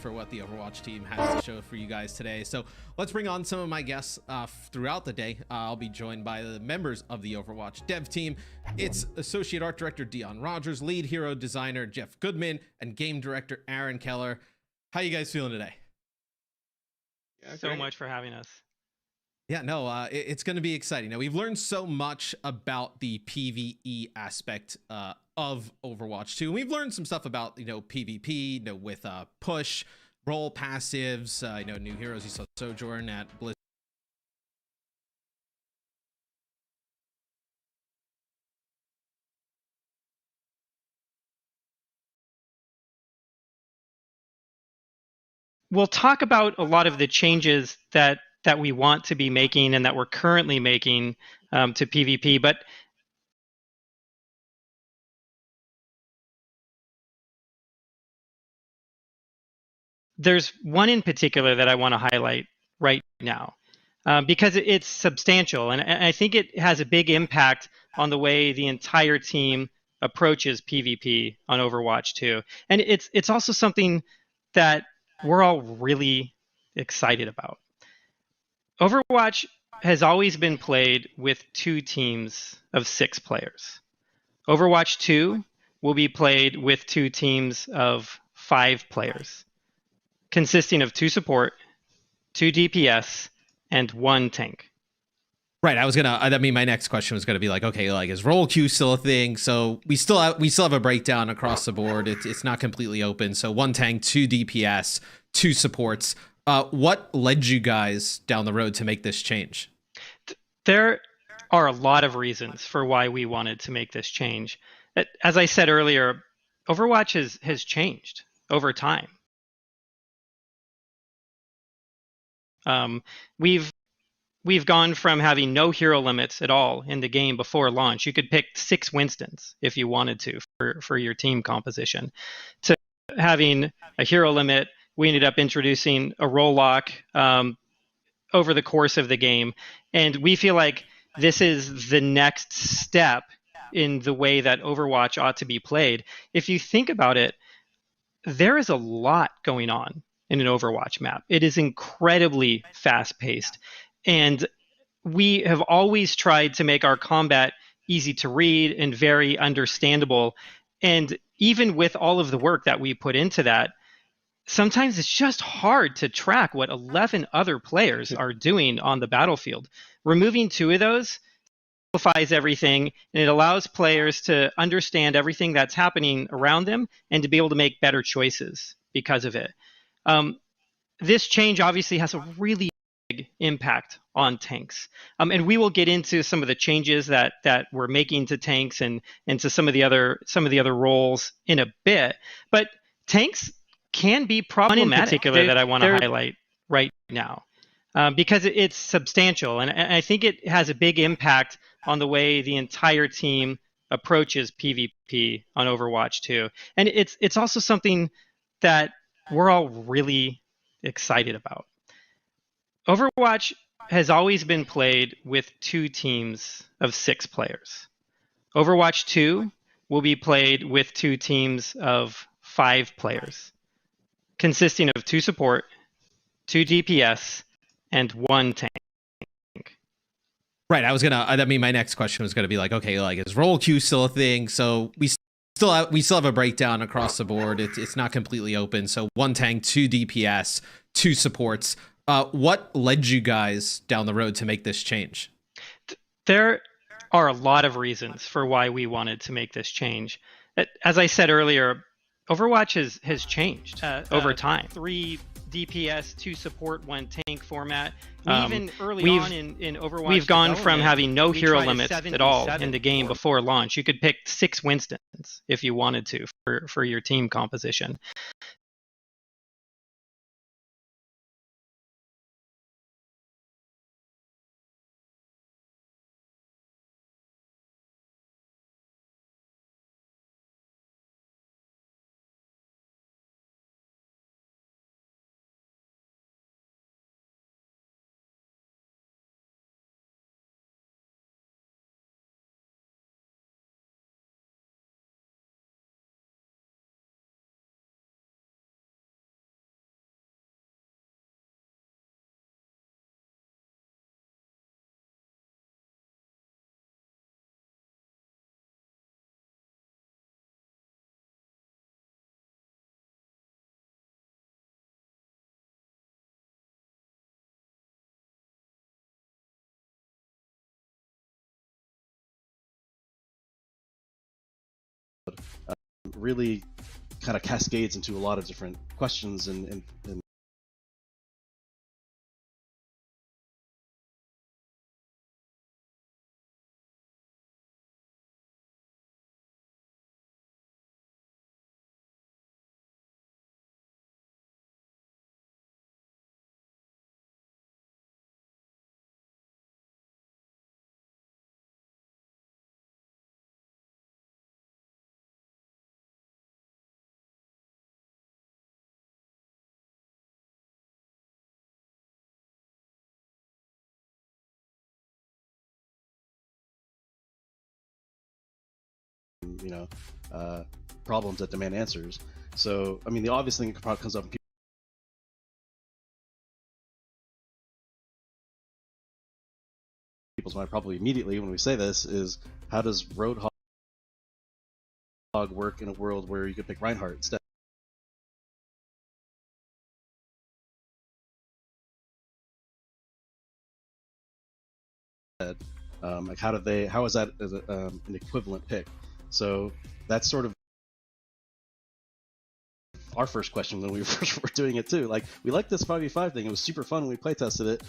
for what the Overwatch team has to show for you guys today. So let's bring on some of my guests throughout the day. I'll be joined by the members of the Overwatch dev team. It's Associate Art Director Dion Rogers, Lead Hero Designer Jeff Goodman, and Game Director Aaron Keller. How you guys feeling today? Yeah, so much for having us. Yeah, no, it's going to be exciting. Now, we've learned so much about the PvE aspect of Overwatch 2. We've learned some stuff about, PvP, with push, role passives, new heroes. You saw Sojourn at Blizzard. We'll talk about a lot of the changes that we want to be making and that we're currently making to PvP, but there's one in particular that I want to highlight right now because it's substantial, and I think it has a big impact on the way the entire team approaches PvP on Overwatch 2. And it's also something that we're all really excited about. Overwatch has always been played with 2 teams of 6 players. Overwatch 2 will be played with 2 teams of 5 players, consisting of 2 support, 2 DPS, and 1 tank. Right. My next question was gonna be like, okay, like is role queue still a thing? So we still have a breakdown across the board. It's not completely open. So 1 tank, 2 DPS, 2 supports. What led you guys down the road to make this change? There are a lot of reasons for why we wanted to make this change. As I said earlier, Overwatch has changed over time. We've gone from having no hero limits at all in the game before launch. You could pick 6 Winstons if you wanted to for your team composition, to having a hero limit. We ended up introducing a role lock over the course of the game, and we feel like this is the next step in the way that Overwatch ought to be played. If you think about it, there is a lot going on in an Overwatch map. It is incredibly fast-paced, and we have always tried to make our combat easy to read and very understandable. And even with all of the work that we put into that, sometimes it's just hard to track what 11 other players are doing on the battlefield. Removing 2 of those simplifies everything, and it allows players to understand everything that's happening around them and to be able to make better choices because of it. This change obviously has a really big impact on tanks. And we will get into some of the changes that we're making to tanks and to some of the other roles in a bit. But tanks can be problematic. One in particular that I want to highlight right now because it's substantial, and I think it has a big impact on the way the entire team approaches PvP on Overwatch 2. And it's also something that we're all really excited about. Overwatch has always been played with 2 teams of 6 players. Overwatch 2 will be played with 2 teams of 5 players, consisting of 2 support, 2 DPS, and 1 tank. Right. My next question was gonna be like, okay, like is role queue still a thing? So we still have a breakdown across the board. It's not completely open. So 1 tank, 2 DPS, 2 supports. What led you guys down the road to make this change? There are a lot of reasons for why we wanted to make this change. As I said earlier, Overwatch has changed over time. 3 DPS, 2 support, 1 tank format. Even early on in Overwatch, we've gone from having no hero limits at all in the game before launch. You could pick 6 Winstons if you wanted to for your team composition. really kind of cascades into a lot of different questions and you know, problems that demand answers. So, I mean, the obvious thing that probably comes up in people's mind probably immediately when we say this is, how does Roadhog work in a world where you could pick Reinhardt instead? Like how is that as an equivalent pick? So that's sort of our first question when we first were doing it too. Like, we liked this 5v5 thing. It was super fun when we play tested it.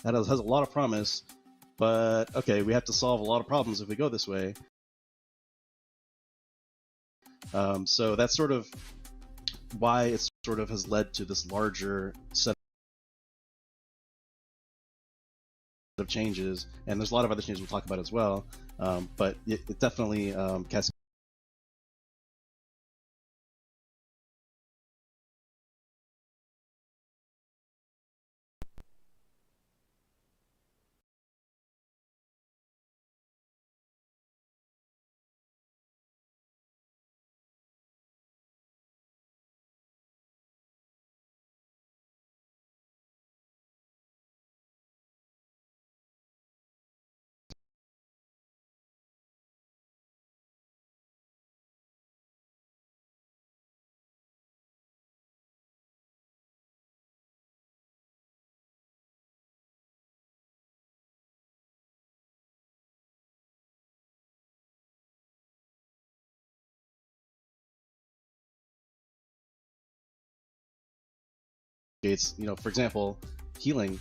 That has a lot of promise, but okay, we have to solve a lot of problems if we go this way. So that's sort of why it sort of has led to this larger set of changes, and there's a lot of other changes we'll talk about as well. But it definitely cascades. You know, for example, healing.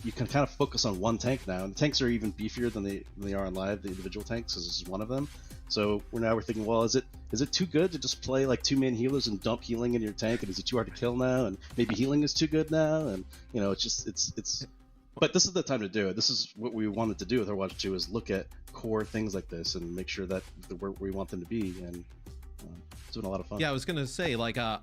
You can kind of focus on one tank now, and the tanks are even beefier than they are on live. The individual tanks, because this is one of them. So we're thinking, well, is it too good to just play like 2-man healers and dump healing in your tank, and is it too hard to kill now? And maybe healing is too good now, and you know, it's. But this is the time to do it. This is what we wanted to do with Overwatch 2, is look at core things like this and make sure that where we want them to be, and it's been a lot of fun. Yeah, I was gonna say, like, I'm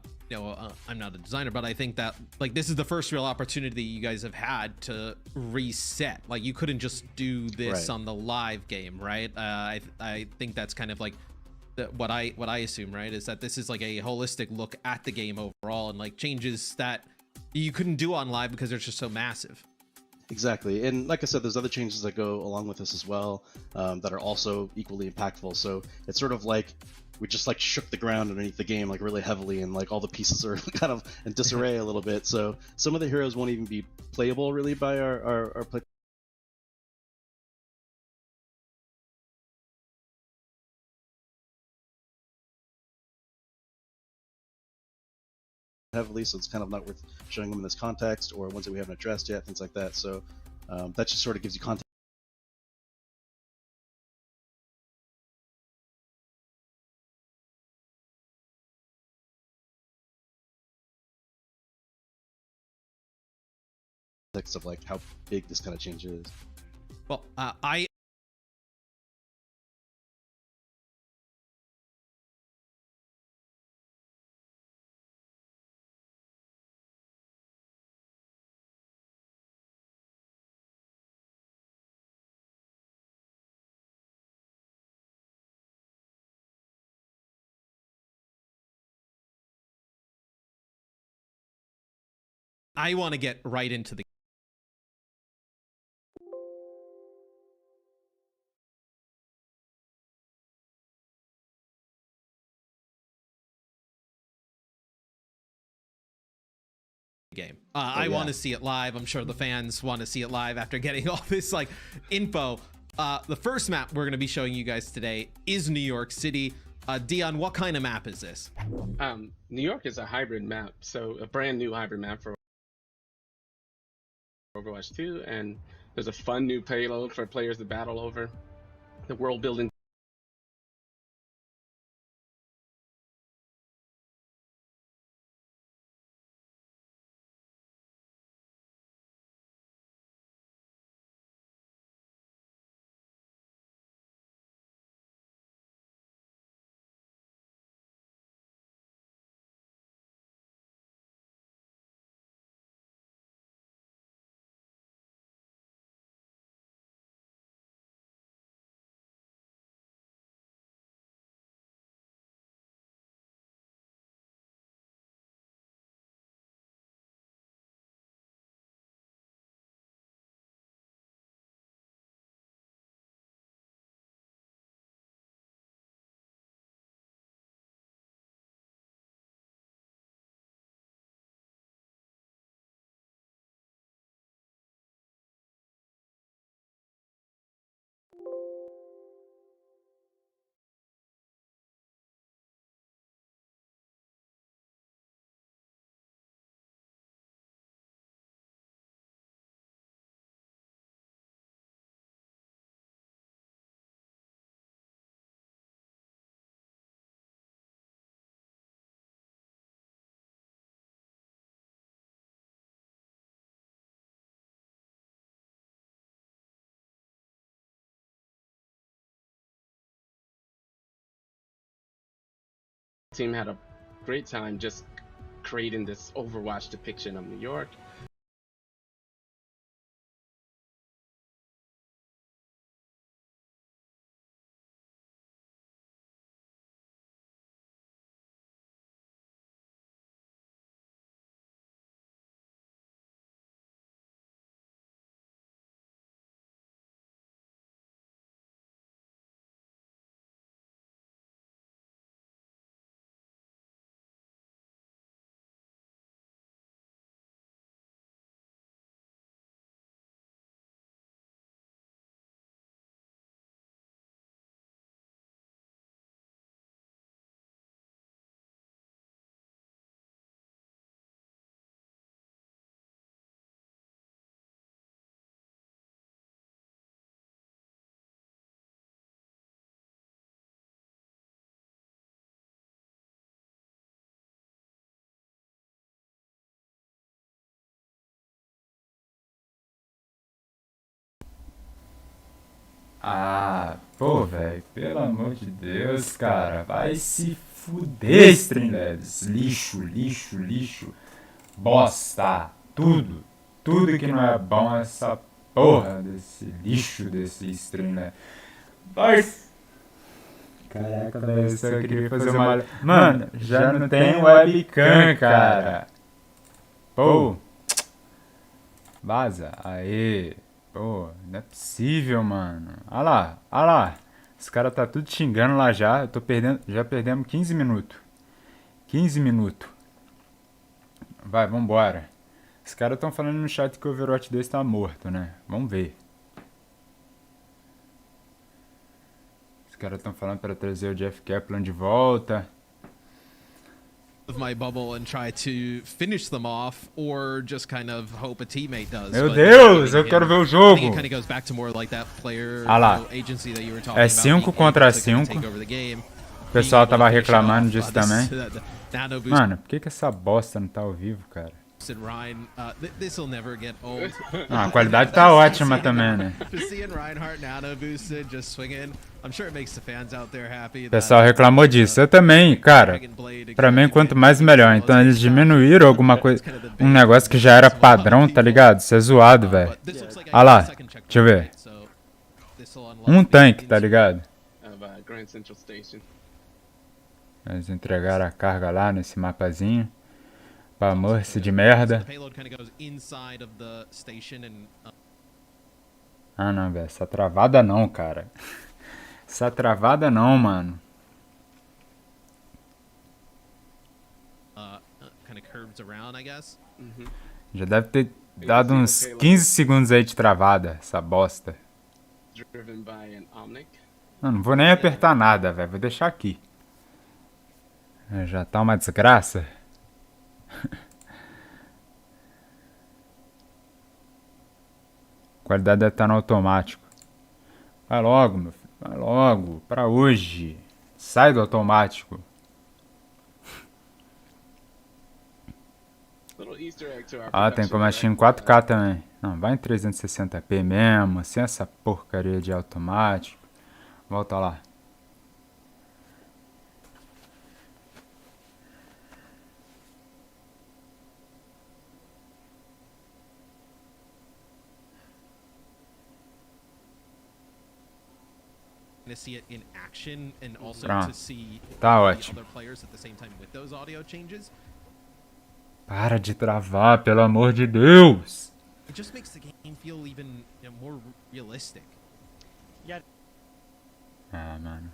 not a designer, but I think that, like, this is the first real opportunity you guys have had to reset. Like, you couldn't just do this on the live game, right? I think that's kind of like what I assume, right? Is that this is like a holistic look at the game overall, and like changes that you couldn't do on live because they're just so massive. Exactly, and like I said, there's other changes that go along with this as well, that are also equally impactful. So it's sort of like we just like shook the ground underneath the game like really heavily, and like all the pieces are kind of in disarray a little bit. So some of the heroes won't even be playable really by our play heavily, so it's kind of not worth showing them in this context, or ones that we haven't addressed yet, things like that. So that just sort of gives you context of like how big this kind of change is. Well, I want to get right into the game. I want to see it live. I'm sure the fans want to see it live after getting all this like info. The first map we're going to be showing you guys today is New York City. Dion, what kind of map is this? New York is a hybrid map, so a brand new hybrid map for Overwatch 2, and there's a fun new payload for players to battle over. The world building team had a great time just creating this Overwatch depiction of New York. Ah, pô, velho, pelo amor de Deus, cara, vai se fuder, Streamlabs. Lixo, lixo, lixo. Bosta. Tudo. Tudo que não é bom essa porra desse lixo desse Streamlabs. Vai. Caraca, velho, eu só queria fazer uma... Mano, já não tem webcam, cara. Pô. Vaza. Aê. Pô, não é possível, mano. Olha lá, olha lá. Os caras tá tudo xingando lá já. Eu tô perdendo, já perdemos 15 minutos. 15 minutos. Vai, vambora. Os caras tão falando no chat que o Overwatch 2 tá morto, né? Vamos ver. Os caras tão falando pra trazer o Jeff Kaplan de volta. Of my bubble and try to finish them off, or just kind of hope a teammate does. Meu Deus, eu quero ver o I jogo. think it kind of goes back to more like that player Ah lá. agency that you were talking É about. 5 contra 5. O pessoal tava reclamando disso também. Mano, por que essa bosta não tá ao vivo, cara? This will never get old. Ah, a qualidade tá ótima também, né? Seeing Reinhardt nano boosted, just swinging. I'm sure it makes the fans out there happy. O pessoal reclamou disso. Eu também, cara. Pra mim, quanto mais melhor. Então eles diminuíram alguma coisa. Um negócio que já era padrão, tá ligado? Isso é zoado, velho. Ah lá, deixa eu ver. Um tanque, tá ligado? Eles entregaram a carga lá nesse mapazinho. Pra Mercy de merda. Ah não, velho. Essa travada não, cara. Essa travada não, mano. Kind of curved moves around, I guess. Já deve ter dado uns 15 segundos aí de travada, essa bosta. Driven by an Omnic. Não vou nem apertar nada, velho. Vou deixar aqui. Já tá uma desgraça. A qualidade deve estar no automático. Vai logo, meu filho. Vai logo. Pra hoje. Sai do automático. Little Easter egg to our Ah, tem como assistir em 4K também. Não, vai em 360p mesmo. Sem essa porcaria de automático. Volta lá. To see it in action and also Pronto. to see Tá the ótimo. other players at the same time with those audio changes. Para de travar, pelo amor de Deus. It just makes the game feel even more realistic. Ah, mano.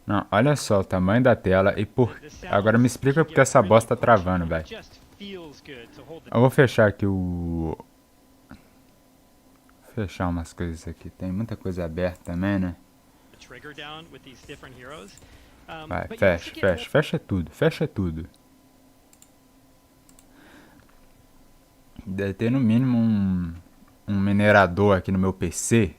Não, olha só o tamanho da tela e por... Agora me explica porque essa bosta tá travando, velho. Eu vou fechar aqui o... Fechar umas coisas aqui. Tem muita coisa aberta também, né? Vai, fecha. Fecha tudo. Fecha tudo. Deve ter no mínimo um minerador aqui no meu PC.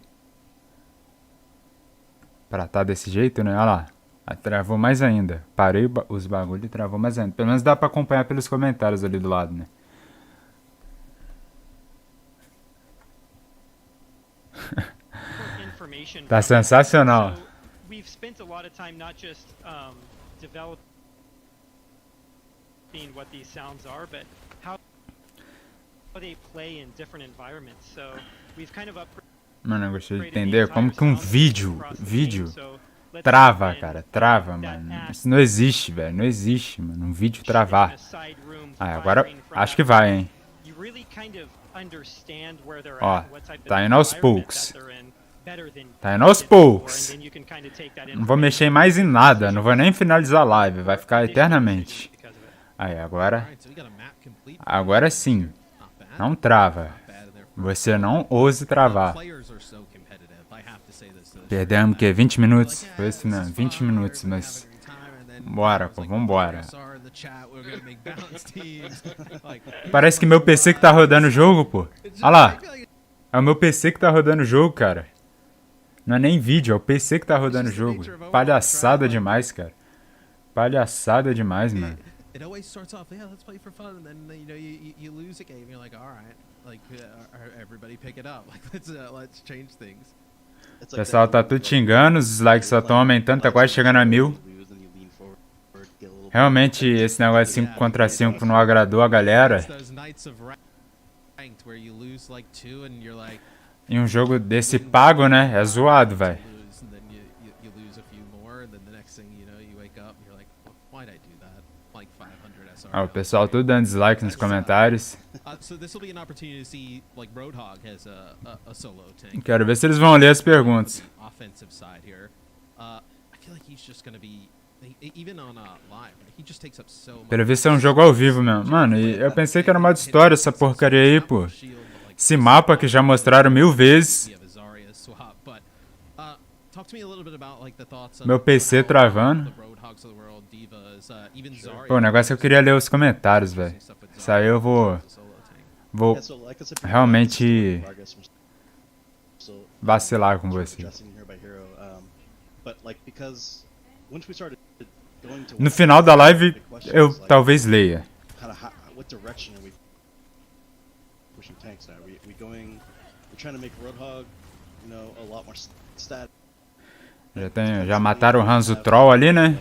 Pra tá desse jeito, né? Olha lá. Aí travou mais ainda. Parei os bagulho e travou mais ainda. Pelo menos dá pra acompanhar pelos comentários ali do lado, né? Tá sensacional. We've spent a lot of time not just developing what these sounds are, but how they play in different environments. So we've kind of Mano, eu gostaria de entender como que um vídeo trava, cara. Trava, mano. Isso não existe, velho. Não existe, mano. Um vídeo travar. Ah, agora acho que vai, hein. Ó, tá indo aos poucos. Tá indo aos poucos. Não vou mexer mais em nada. Não vou nem finalizar a live. Vai ficar eternamente. Aí, agora... Agora sim. Não trava. Você não ouse travar. Perdemos o quê? 20 minutos? Foi isso mesmo, 20 minutos, mas... Bora, pô, vambora. Parece que meu PC que tá rodando o jogo, pô. Olha lá. É o meu PC que tá rodando o jogo, cara. Não é nem vídeo, é o PC que tá rodando o jogo. Palhaçada demais, cara. Palhaçada demais, mano. It always starts off, yeah, let's play for fun, and then you lose a game, you're like, all right, like everybody pick it up, like let's change things. O pessoal tá tudo xingando, os dislikes só estão aumentando, tá quase chegando a 1000. Realmente esse negócio de 5 contra 5 não agradou a galera. Em um jogo desse pago, né? É zoado, velho. Ah, o pessoal tudo dando dislike nos comentários. Quero ver se eles vão ler as perguntas. Pelo visto é um jogo ao vivo mesmo. Mano, e eu pensei que era modo história essa porcaria aí, pô. Esse mapa que já mostraram 1000 vezes. Meu PC travando. Pô, o negócio é que eu queria ler os comentários, velho. Isso aí eu vou realmente vacilar com você. No final da live, eu talvez leia. Já mataram o Hanzo Troll ali, né?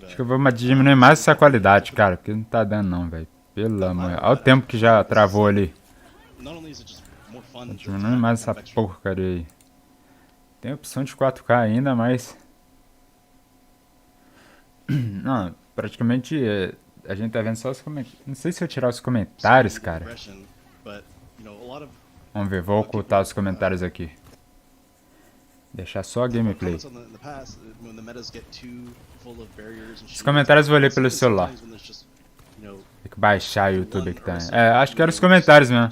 Acho que eu vou diminuir mais essa qualidade, cara, porque não tá dando não, velho. Pelo amor. Olha o tempo que já travou ali. Diminui mais essa porcaria aí. Tem opção de 4K ainda, mas... Não, praticamente a gente tá vendo só os comentários. Não sei se eu tirar os comentários, cara. Vamos ver, vou ocultar os comentários aqui. Deixar só a gameplay. Os comentários eu vou ler pelo celular. Tem que baixar o YouTube aqui também. Acho que eram os comentários mesmo.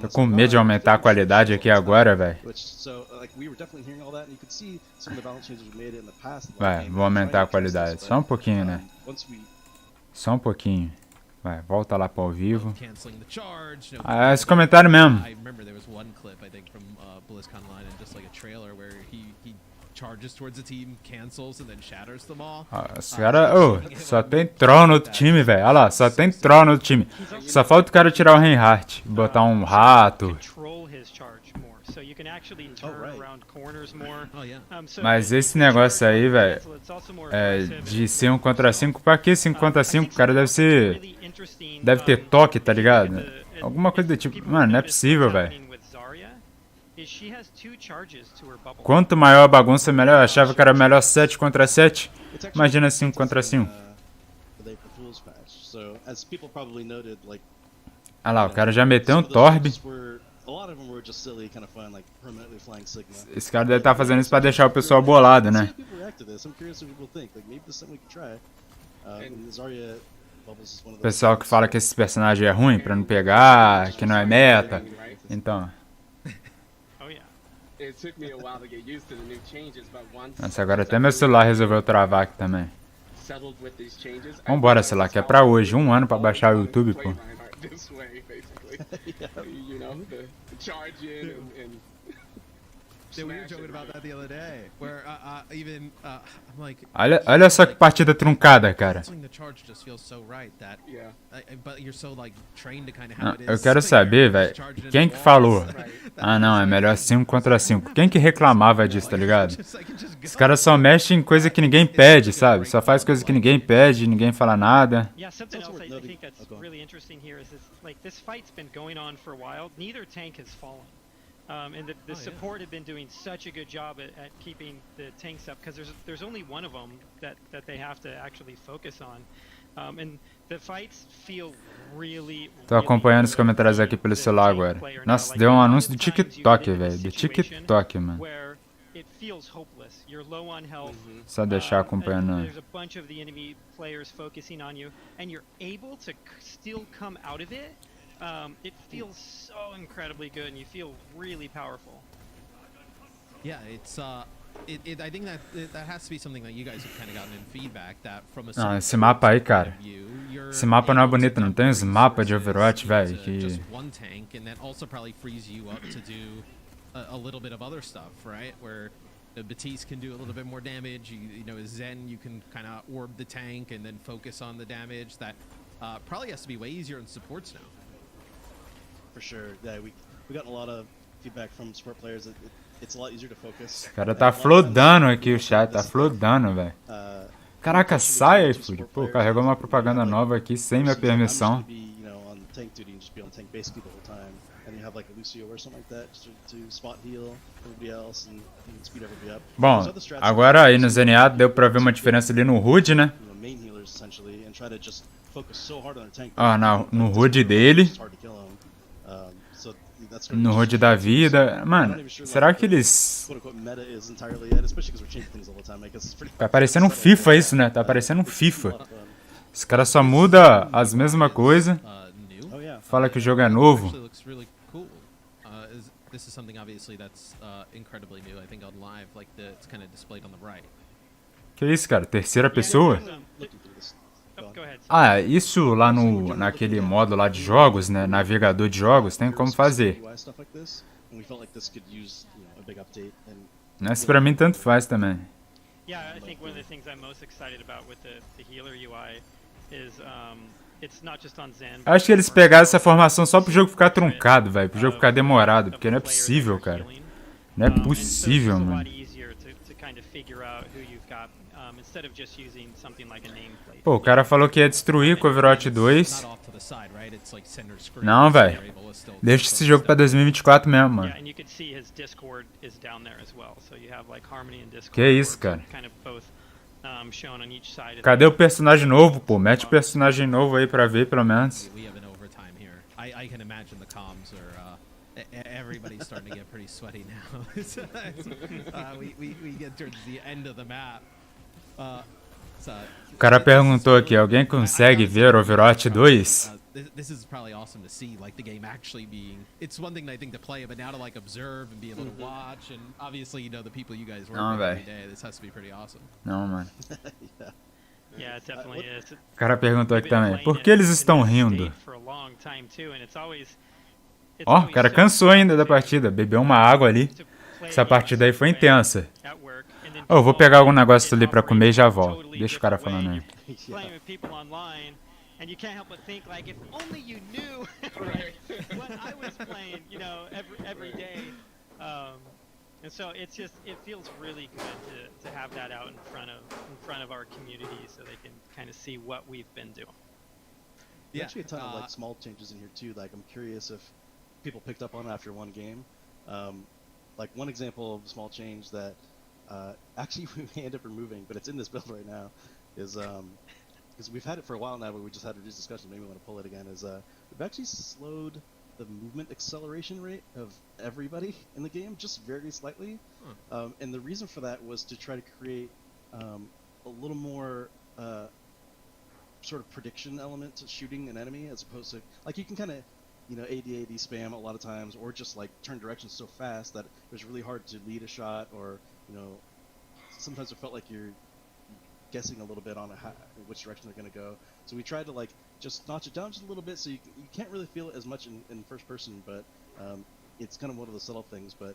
Tô com medo de aumentar a qualidade aqui agora, velho. Vai, vou aumentar a qualidade. Só um pouquinho, né? Só um pouquinho. Vai, volta lá para ao vivo. Esse comentário mesmo. Os caras, só tem troll no outro time, velho. Olha lá, só tem troll no outro time. Só falta o cara tirar o Reinhardt, botar um rato. Mas esse negócio aí, velho, de ser 1 contra 5, pra que 5 contra 5? O cara deve ter toque, tá ligado? Alguma coisa do tipo. Mano, não é possível, velho. Quanto maior a bagunça, melhor. Eu achava que era melhor 7 contra 7. Imagina 5 contra 5. Olha lá, o cara já meteu um Torb. Esse cara deve estar fazendo isso pra deixar o pessoal bolado, né? O pessoal que fala que esse personagem é ruim pra não pegar, que não é meta. Então. Nossa, agora até meu celular resolveu travar aqui também. Vambora, celular, que é pra hoje. 1 ano pra baixar o YouTube, pô. Olha só que partida truncada, cara. Não, eu quero saber, velho, quem que falou? Ah, não, é melhor 5 contra 5. Quem que reclamava disso, tá ligado? Os caras só mexem em coisa que ninguém pede, sabe? Só faz coisa que ninguém pede, ninguém fala nada. And the support had been doing such a good job at keeping the tanks up because there's only one of them that they have to actually focus on. And the fights feel really. Tô acompanhando os comentários aqui pelo celular agora. Nossa, deu um anúncio do TikTok, velho. Do TikTok, mano. Só deixar acompanhando. There's a bunch of the enemy players focusing on you, and you're able to still come out of it. It feels so incredibly good, and you feel really powerful. Yeah, it's I think that has to be something that you guys have kind of gotten in feedback that from a. Não, esse mapa aí, cara. Esse mapa não é bonito, não tem os mapas de Overwatch, velho, que just one tank, and that also probably frees you up to do a little bit of other stuff, right? Where Batiste can do a little bit more damage. You know, Zen, you can kind of orb the tank and then focus on the damage. That probably has to be way easier in supports now. For sure, yeah, we got a lot of feedback from support players that it's a lot easier to focus. Esse cara tá flodando aqui o chat, tá flodando, velho. Caraca, sai, Food. Pô, carregou uma propaganda nova aqui sem minha permissão. Bom, agora aí no ZNA deu pra ver uma diferença ali no HUD, né? Ah, no HUD dele. No HUD da vida. Mano, será que eles... Tá parecendo um FIFA isso, né? Tá parecendo um FIFA. Os caras só mudam as mesmas coisas. Fala que o jogo é novo. Que isso, cara? Terceira pessoa? Ah, isso lá naquele modo lá de jogos, né? Navegador de jogos, tem como fazer. Nessa pra mim tanto faz também. Acho que eles pegaram essa formação só pro jogo ficar truncado, velho. Pro jogo ficar demorado, porque não é possível, cara. Não é possível, mano. Pô, o cara falou que ia destruir com o Overwatch 2. Não, velho. Deixa esse jogo pra 2024 mesmo, mano. Que isso, cara. Cadê o personagem novo, pô? Mete o personagem novo aí pra ver, pelo menos. I can imagine the comms are. Everybody's starting to get pretty sweaty now. We get towards the end of the map. O cara perguntou aqui, alguém consegue ver Overwatch 2? This is probably awesome to see, like the game actually being. It's one thing I think to play it, but now to like observe and be able to watch, and obviously you know the people you guys work with every day. This has to be pretty awesome. Não, mano. Yeah, it definitely is. O cara perguntou aqui também, por que eles estão rindo? Ó, o cara cansou ainda da partida, bebeu uma água ali. Essa partida aí foi intensa. Oh, eu vou pegar algum negócio ali pra comer e já volto. Deixa o cara falando aí. And you can't help but think, like, if only you knew what I was playing, you know, every day. And so it's just, it feels really good to have that out in front of our community, so they can kind of see what we've been doing. Yeah, actually a ton of like small changes in here too. Like I'm curious if people picked up on after one game. Like one example of a small change that actually we may end up removing, but it's in this build right now, is because we've had it for a while now, but we just had reduced discussion. Maybe we want to pull it again. Is we've actually slowed the movement acceleration rate of everybody in the game just very slightly, and the reason for that was to try to create a little more sort of prediction element to shooting an enemy, as opposed to like you can kind of AD spam a lot of times, or just like turn directions so fast that it was really hard to lead a shot, or sometimes it felt like you're guessing a little bit on which direction they're going to go. So we tried to like just notch it down just a little bit, so you can't really feel it as much in first person, but it's kind of one of the subtle things. But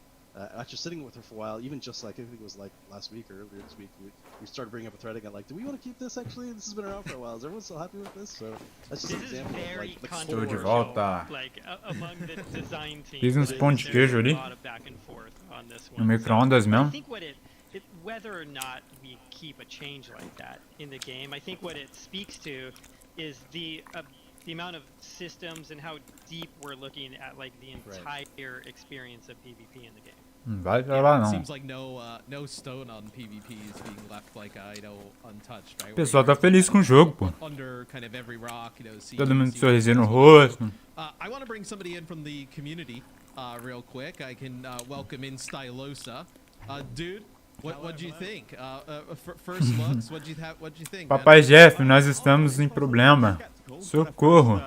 after sitting with her for a while, even just like I think it was like last week or earlier this week, we started bringing up a thread again, like, do we want to keep this actually? This has been around for a while. Is everyone still happy with this? So that's just an example of like the Estou de volta. Fiz uns pão de queijo ali. No micro-ondas mesmo. Whether or not we keep a change like that in the game, I think what it speaks to is the amount of systems and how deep we're looking at like the entire experience of PvP in the game. Vai pra lá não. Seems like no stone on PvP is being left like untouched, right? O pessoal tá feliz com o jogo, pô. Under kind of every rock, Todo mundo sorrisinho no rosto. I want to bring somebody in from the community real quick. I can welcome in Stylosa. Dude, what do you think? First looks, what do you think? Papai Jeff, nós estamos em problema. Socorro.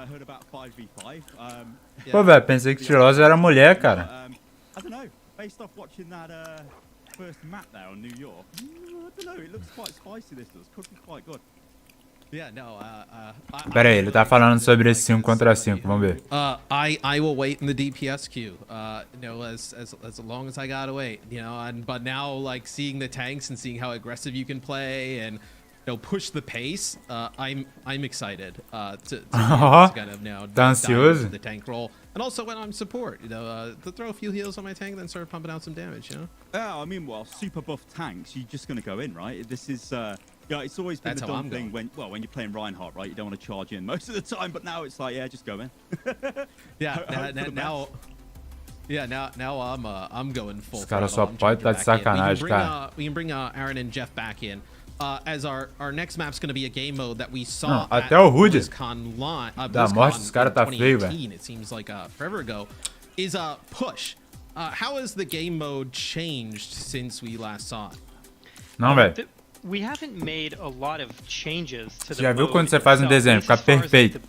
Pô, velho, pensei que Estilosa era mulher, cara. I don't know. Based off watching that first map there on New York, I don't know. It looks quite spicy. This does. Could be quite good. Yeah, no. Pera aí, ele tá falando sobre esse 5 contra 5, vamos ver. I will wait in the DPS queue. As long as I gotta wait, but now like seeing the tanks and seeing how aggressive you can play and push the pace, I'm excited to kind of now tá ansioso? the tank role, and also when I'm support, to throw a few heals on my tank, then start pumping out some damage, Yeah, I mean, well, super buff tanks, you're just gonna go in, right? This is it's always been the dumb thing when you're playing Reinhardt, right? You don't want to charge in most of the time, but now it's like, yeah, just go in. Now I'm going full. Esse cara só pode tá de sacanagem, cara. We can bring Aaron and Jeff back in. As our next map's going to be a game mode that we saw at até o Rude da morte dos caras tá feio, velho. It seems like forever ago. Is push. How has the game mode changed since we last saw it? Não, velho. We haven't made a lot of changes to the Já viu quando você faz um desenho, fica perfeito.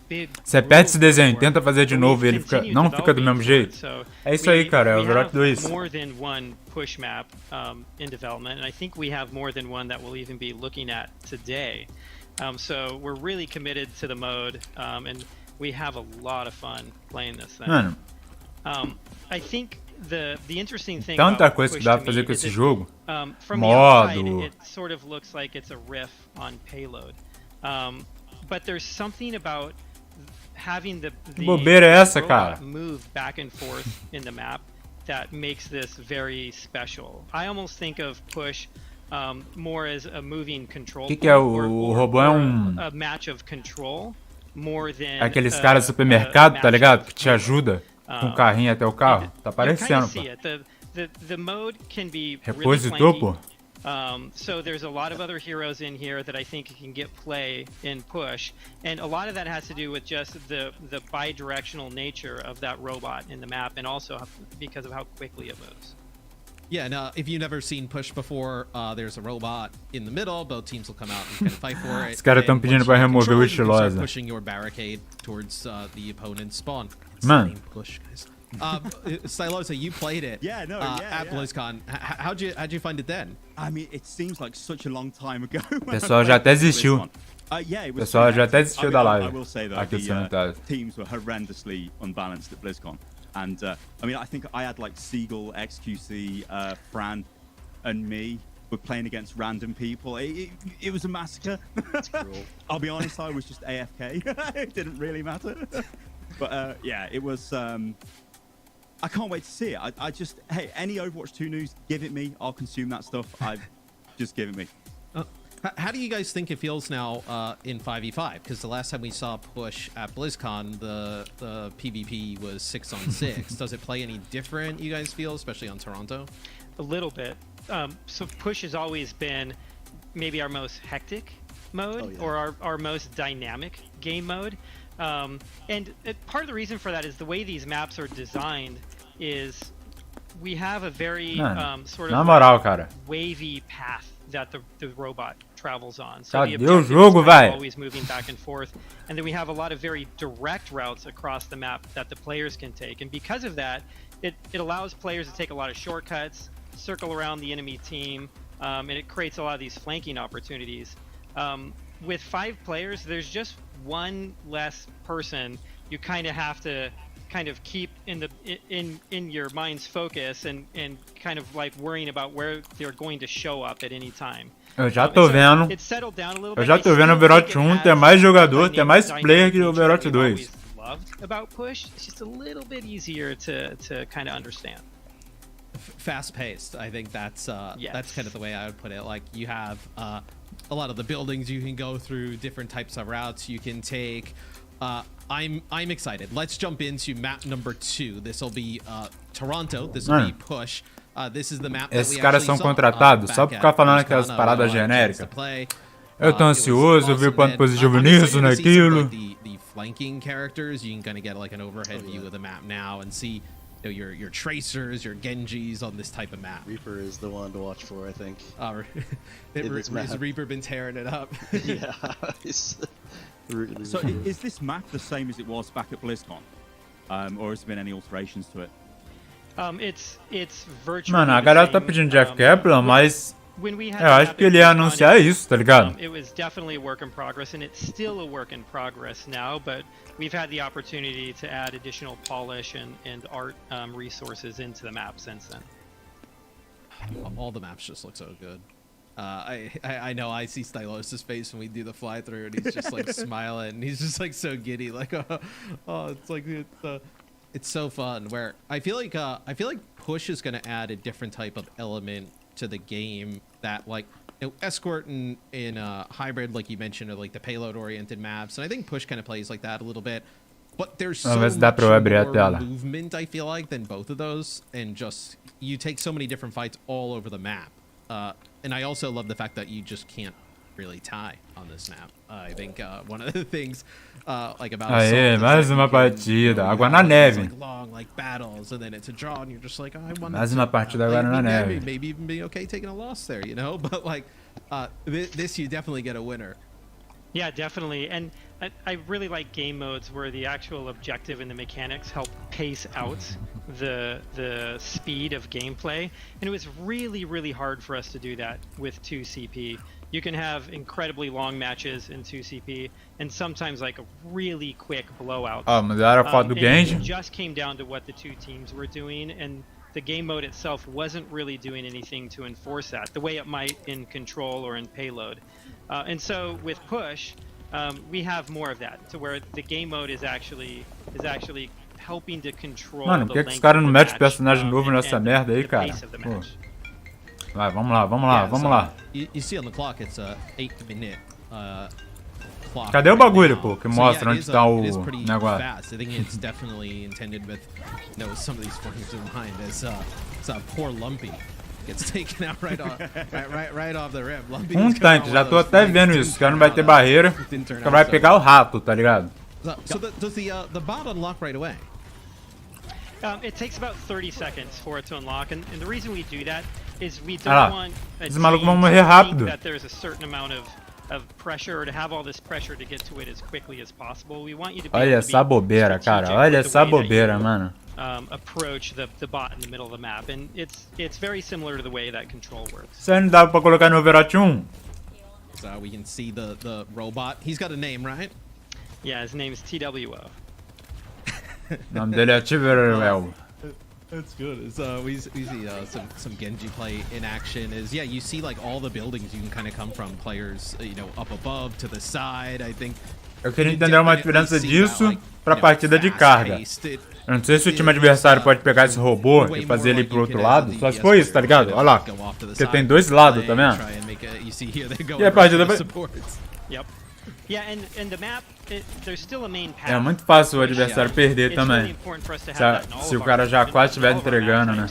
Você perde esse desenho, tenta fazer de novo e ele não fica do mesmo jeito. É isso aí, cara, é o Overwatch 2. More than one push map in development, and I think we have more than one that we'll even be looking at today. So we're really committed to the mode, and we have a lot of fun playing this thing. Mano, I think the interesting thing tanta about coisa push que dá pra to fazer me com is esse that, jogo. from the outside, Modo. it sort of looks like it's a riff on payload, but there's something about having the bobeira é essa, robot cara? move back and forth in the map that makes this very special. I almost think of push more as a moving control. Que é o robô é a match of control more than aqueles caras do supermercado, tá ligado? Que te ajuda com o carrinho até o carro. Tá parecendo, pô. The mode can be Repositor, really pô. So there's a lot of other heroes in here that I think can get play in push, and a lot of that has to do with just the bi-directional nature of that robot in the map, and also because of how quickly it moves. Yeah, no, if you've never seen push before, there's a robot in the middle. Both teams will come out and kind of fight for it. Os caras estão pedindo pra remover o estilosa. Pushing your barricade towards the opponent's spawn. Man. Push, guys. Stylosa, you played it. Yeah, no, at BlizzCon. How'd you find it then? I mean, it seems like such a long time ago. O pessoal já até desistiu. Yeah, O pessoal já até desistiu da live. I will say that Aqui the teams were horrendously unbalanced at BlizzCon. And I mean, I think I had like Seagull, XQC, Fran, and me were playing against random people. It was a massacre. I'll be honest, I was just AFK. It didn't really matter. But yeah, it was. I can't wait to see it. I just, hey, any Overwatch 2 news, give it me. I'll consume that stuff. Just give it me. How do you guys think it feels now in 5v5? Because the last time we saw push at BlizzCon, the PvP was 6-on-6. Does it play any different, you guys feel, especially on Toronto? A little bit. So push has always been maybe our most hectic mode, or our most dynamic game mode. And part of the reason for that is the way these maps are designed is we have a very sort of cara. wavy path that the robot travels on. So Cadê the o objective jogo, is vai? always moving back and forth, and then we have a lot of very direct routes across the map that the players can take. And because of that, it allows players to take a lot of shortcuts, circle around the enemy team, and it creates a lot of these flanking opportunities. With 5 players, there's just one less person you kind of have to kind of keep in your mind's focus and kind of like worrying about where they're going to show up at any time. Eu já tô vendo. It's settled down a little Eu bit. já tô vendo o Overwatch 1 ter mais jogador, ter mais player que o Overwatch 2. Loved about push. It's just a little bit easier to kind of understand. Fast-paced. I think that's Yes. that's kind of the way I would put it. Like you have a lot of the buildings you can go through, different types of routes you can take. I'm excited. Let's jump into map number 2. This will be Toronto. This will be push. This is the map that Esses we caras actually são saw, contratados só por ficar falando aquelas paradas genéricas. Eu tô ansioso, eu vi ponto positivo nisso, naquilo. The flanking characters, you can kind of get like an overhead view of the map now and see your tracers, your Genjis on this type of map. Reaper is the one to watch for, I think. Has Reaper been tearing it up? Yeah. So is this map the same as it was back at BlizzCon? Or has there been any alterations to it? It's virtually Mano, a galera tá pedindo Jeff Kaplan, mas when we had eu acho que ele ia anunciar isso, tá ligado? It was definitely a work in progress, and it's still a work in progress now, but we've had the opportunity to add additional polish and art resources into the map since then. All the maps just look so good. I know I see Stylosa's face when we do the fly through, and he's just like smiling, and he's just like so giddy, like oh it's like it's so fun. Where I feel like push is gonna add a different type of element to the game that like escort in hybrid, like you mentioned, are like the payload oriented maps, and I think push kind of plays like that a little bit. But there's so much more movement, I feel like, than both of those, and just you take so many different fights all over the map. And I also love the fact that you just can't really tie on this map. I think one of the things like about mais uma partida, água na neve. Like long like battles, and then it's a draw, and you're just like, oh, I want mais uma partida agora na neve. Maybe even be okay taking a loss there, you know. But like this, you definitely get a winner. Yeah, definitely. And I really like game modes where the actual objective and the mechanics help pace out the speed of gameplay. And it was really, really hard for us to do that with 2CP. You can have incredibly long matches in 2CP and sometimes like a really quick blowout. Mudaram a foto do Genji. It just came down to what the two teams were doing, and the game mode itself wasn't really doing anything to enforce that the way it might in Control or in Payload. And so with Push, we have more of that, to where the game mode is actually helping to control. Mano, por que os caras não metem personagem novo nessa merda aí, cara? Vai, vamos lá. You see on the clock, it's a 8-minute clock. Cadê o bagulho, pô, que mostra onde tá o negócio? Fast. I think it's definitely intended with some of these frames in mind as it's poor Lumpy. gets taken out right off the rim. Lumpy Um is coming tanque, out já one tô of those até flanks, vendo isso. O cara não vai ter barreira. didn't turn O cara vai out so pegar o rato, tá ligado? So does the bot unlock right away? It takes about 30 seconds for it to unlock, and the reason we do that is we don't Ah lá, want a esses malucos vão team morrer to rápido. think that there's a certain amount of pressure or to have all this pressure to get to it as quickly as possible. We want you to be Olha able to essa be bobeira, cara. strategic Olha with the essa way that bobeira, you, mano. approach the bot in the middle of the map, and it's very similar to the way that control works. Isso aí não dava pra colocar no Overwatch 1? So we can see the robot. He's got a name, right? Yeah, his name is TWO. O nome dele é Tiverwell. That's good. It's, we see some Genji play in action. Is you see like all the buildings you can kind of come from. Players, up above to the side. I think. Eu queria entender uma diferença disso pra partida de carga. Eu não sei se o time adversário pode pegar esse robô e fazer ele pro outro lado. Só se for isso, tá ligado? Olha lá. Porque tem dois lados, tá vendo? E a partida vai... Yep. Yeah, and the map, there's still a main path. É muito fácil o adversário perder It's really também. important for us to have that in all Se of o cara our já matches, quase estiver all of our entregando, né?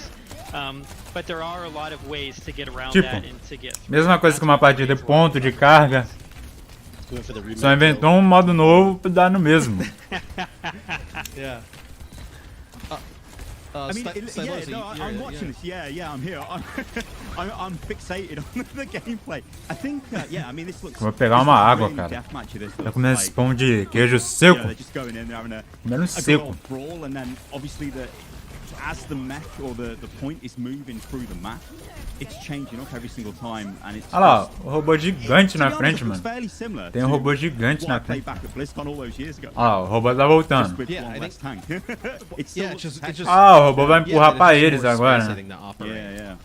matchups. But there are a lot of ways to get around Tipo, that and to get through. mesma coisa que uma partida de ponto, de carga. Going for the remake Só inventou um modo novo pra dar no mesmo. Yeah. I mean, I'm watching this. Yeah, I'm here. I'm fixated on the gameplay. I think, I mean, this looks. Vou pegar uma água, cara. Tá comendo esse pão de queijo seco. They're just going in, they're having Comendo a good seco. old brawl, and then obviously as the mech or the point is moving through the map, it's changing up every single time, and it's. Olha lá, o robô gigante na frente, mano. Fairly similar Tem um robô gigante na what I played frente. back at BlizzCon all those years ago. Olha lá, o robô tá voltando. With Yeah, one I less tank. It's still Yeah, it's just Ah, o robô vai empurrar pra eles agora. yeah.